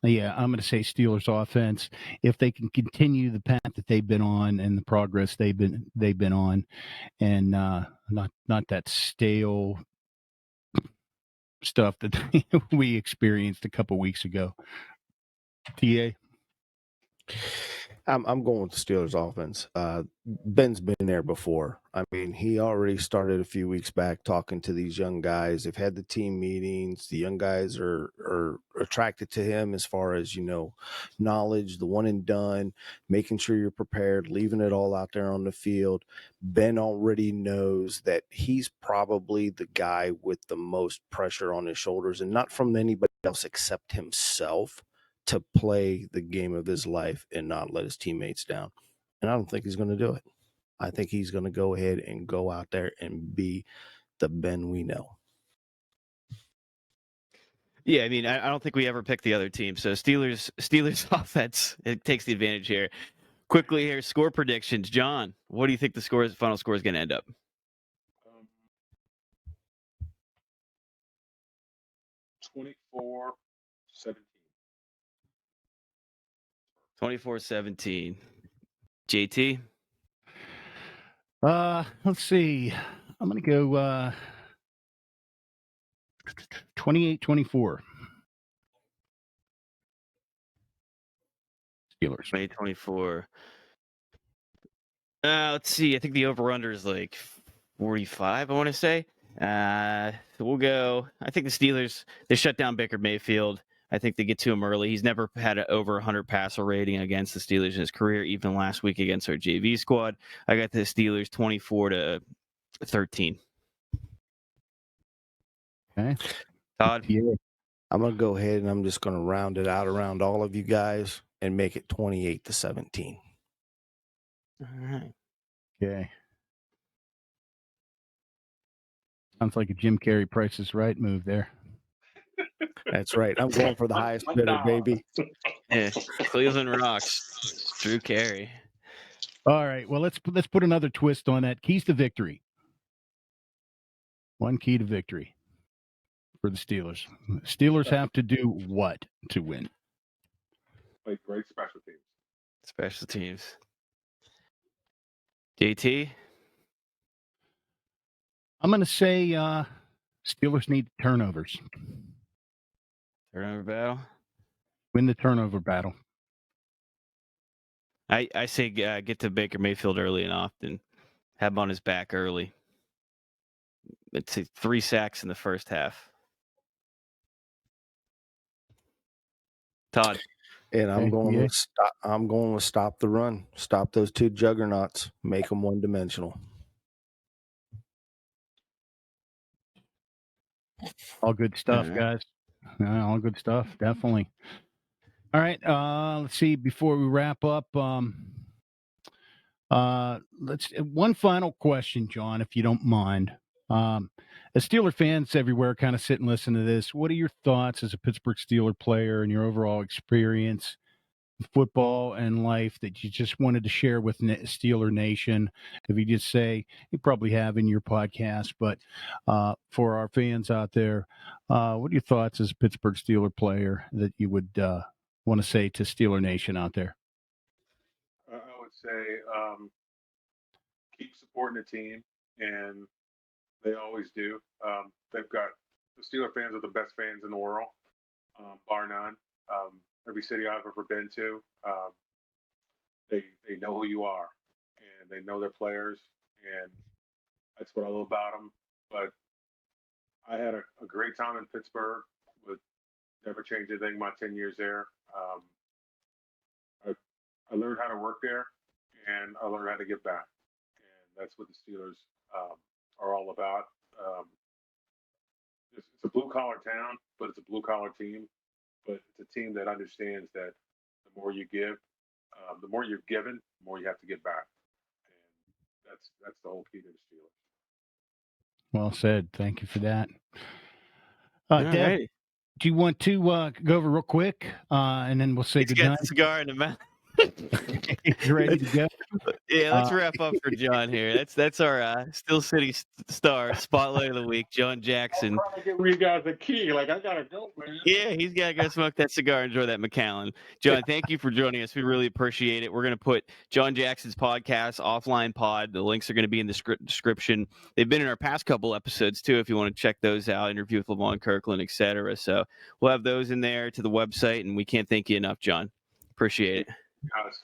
[SPEAKER 2] going to say Steelers offense if they can continue the path that they've been on and the progress they've been on, and not that stale stuff that we experienced a couple weeks ago. TA.
[SPEAKER 3] I'm going with the Steelers offense. Ben's been there before. I mean, he already started a few weeks back talking to these young guys. They've had the team meetings. The young guys are attracted to him as far as, knowledge, the one and done, making sure you're prepared, leaving it all out there on the field. Ben already knows that he's probably the guy with the most pressure on his shoulders, and not from anybody else except himself, to play the game of his life and not let his teammates down. And I don't think he's going to do it. I think he's going to go ahead and go out there and be the Ben we know.
[SPEAKER 4] Yeah, I mean, I don't think we ever picked the other team. So Steelers offense, it takes the advantage here. Quickly here, score predictions. John, what do you think the final score is going to end up?
[SPEAKER 5] 24-17.
[SPEAKER 4] 24-17. JT?
[SPEAKER 2] Let's see. I'm going to go 28-24. Steelers.
[SPEAKER 4] 2024. Let's see. I think the over-under is like 45, I want to say. So we'll go. I think the Steelers, they shut down Baker Mayfield. I think they get to him early. He's never had an over 100 passer rating against the Steelers in his career, even last week against our JV squad. I got the Steelers 24-13.
[SPEAKER 2] Okay.
[SPEAKER 4] Todd?
[SPEAKER 3] Yeah. I'm going to go ahead and I'm just going to round it out around all of you guys and make it 28-17.
[SPEAKER 4] All right.
[SPEAKER 2] Okay. Sounds like a Jim Carrey Price is Right move there.
[SPEAKER 3] That's right. I'm going for the highest bidder, baby.
[SPEAKER 4] Yeah, Cleveland rocks. Drew Carey.
[SPEAKER 2] All right. Well, let's put another twist on that. Keys to victory. One key to victory for the Steelers. Steelers have to do what to win?
[SPEAKER 5] Play great special teams.
[SPEAKER 4] Special teams. JT?
[SPEAKER 2] I'm going to say Steelers need turnovers.
[SPEAKER 4] Turnover battle?
[SPEAKER 2] Win the turnover battle.
[SPEAKER 4] I say get to Baker Mayfield early and often. Have him on his back early. Let's say 3 sacks in the first half. Todd?
[SPEAKER 3] And I'm
[SPEAKER 2] Okay,
[SPEAKER 3] going
[SPEAKER 2] yeah.
[SPEAKER 3] with stop. I'm going with stop the run. Stop those two juggernauts. Make them one-dimensional.
[SPEAKER 2] All good stuff,
[SPEAKER 4] All right.
[SPEAKER 2] guys. All good stuff, definitely. All right, let's see. Before we wrap up, one final question, John, if you don't mind. As Steeler fans everywhere kind of sit and listen to this, what are your thoughts as a Pittsburgh Steeler player and your overall experience in football and life that you just wanted to share with Steeler Nation? If you just say, you probably have in your podcast, but for our fans out there, what are your thoughts as a Pittsburgh Steeler player that you would want to say to Steeler Nation out there?
[SPEAKER 5] I would say keep supporting the team, and they always do. They've got the Steeler fans are the best fans in the world, bar none. Every city I've ever been to, they know who you are, and they know their players, and that's what I love about them. But I had a great time in Pittsburgh. Would never change anything my 10 years there. I learned how to work there, and I learned how to give back, and that's what the Steelers are all about. It's a blue-collar town, but it's a blue-collar team. But it's a team that understands that the more you give, the more you're given, the more you have to get back. And that's the whole key to the Steelers.
[SPEAKER 2] Well said. Thank you for that.
[SPEAKER 4] All
[SPEAKER 2] Deb,
[SPEAKER 4] right.
[SPEAKER 2] do you want to go over real quick, and then we'll say
[SPEAKER 4] He's got
[SPEAKER 2] goodnight?
[SPEAKER 4] the cigar in the mouth.
[SPEAKER 2] He's ready to go.
[SPEAKER 4] Yeah, let's wrap up for John here. That's our Steel City star spotlight of the week, John Jackson.
[SPEAKER 5] I'm trying to give you guys a key. Like, I gotta go, man.
[SPEAKER 4] Yeah, he's got to go smoke that cigar, enjoy that Macallan. John, thank you for joining us. We really appreciate it. We're going to put John Jackson's podcast, Offline Pod. The links are going to be in the description. They've been in our past couple episodes, too, if you want to check those out, interview with Lamont Kirkland, etc. So we'll have those in there to the website, and we can't thank you enough, John. Appreciate it.
[SPEAKER 5] Guys,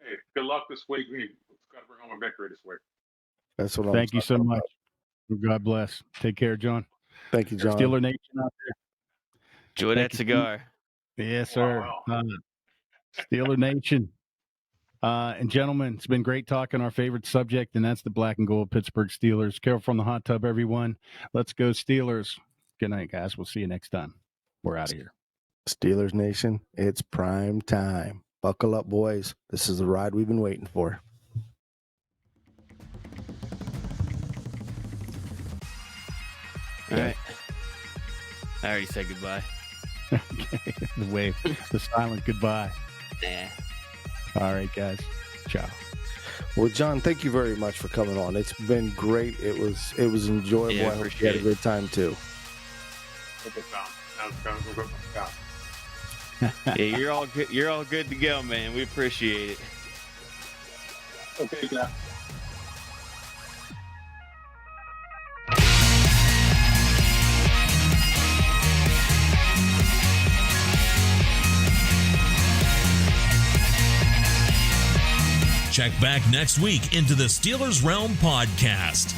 [SPEAKER 5] hey, good luck this week. We've got to bring home a victory this week.
[SPEAKER 3] That's what I'm
[SPEAKER 2] Thank you so
[SPEAKER 3] talking
[SPEAKER 2] much.
[SPEAKER 3] about.
[SPEAKER 2] God bless. Take care, John.
[SPEAKER 3] Thank you, John.
[SPEAKER 2] Steeler Nation out
[SPEAKER 4] Enjoy
[SPEAKER 2] Thank
[SPEAKER 4] that
[SPEAKER 2] you.
[SPEAKER 4] cigar.
[SPEAKER 2] there. Yes, sir.
[SPEAKER 5] Wow.
[SPEAKER 2] Steeler Nation. And gentlemen, it's been great talking our favorite subject, and that's the black and gold Pittsburgh Steelers. Carol from the hot tub, everyone. Let's go Steelers. Good night, guys. We'll see you next time. We're out of here.
[SPEAKER 3] Steelers Nation, it's prime time. Buckle up, boys. This is the ride we've been waiting for.
[SPEAKER 4] All right. I already said goodbye.
[SPEAKER 2] The wave, the silent goodbye.
[SPEAKER 4] Nah.
[SPEAKER 2] All right, guys. Ciao.
[SPEAKER 3] Well, John, thank you very much for coming on. It's been great. It was enjoyable.
[SPEAKER 4] Yeah,
[SPEAKER 3] I hope you had a good time too.
[SPEAKER 5] Okay, Tom. We're good.
[SPEAKER 4] Yeah, you're all good. You're all good to go, man. We appreciate it.
[SPEAKER 5] Okay, yeah.
[SPEAKER 1] Check back next week into the Steelers Realm podcast.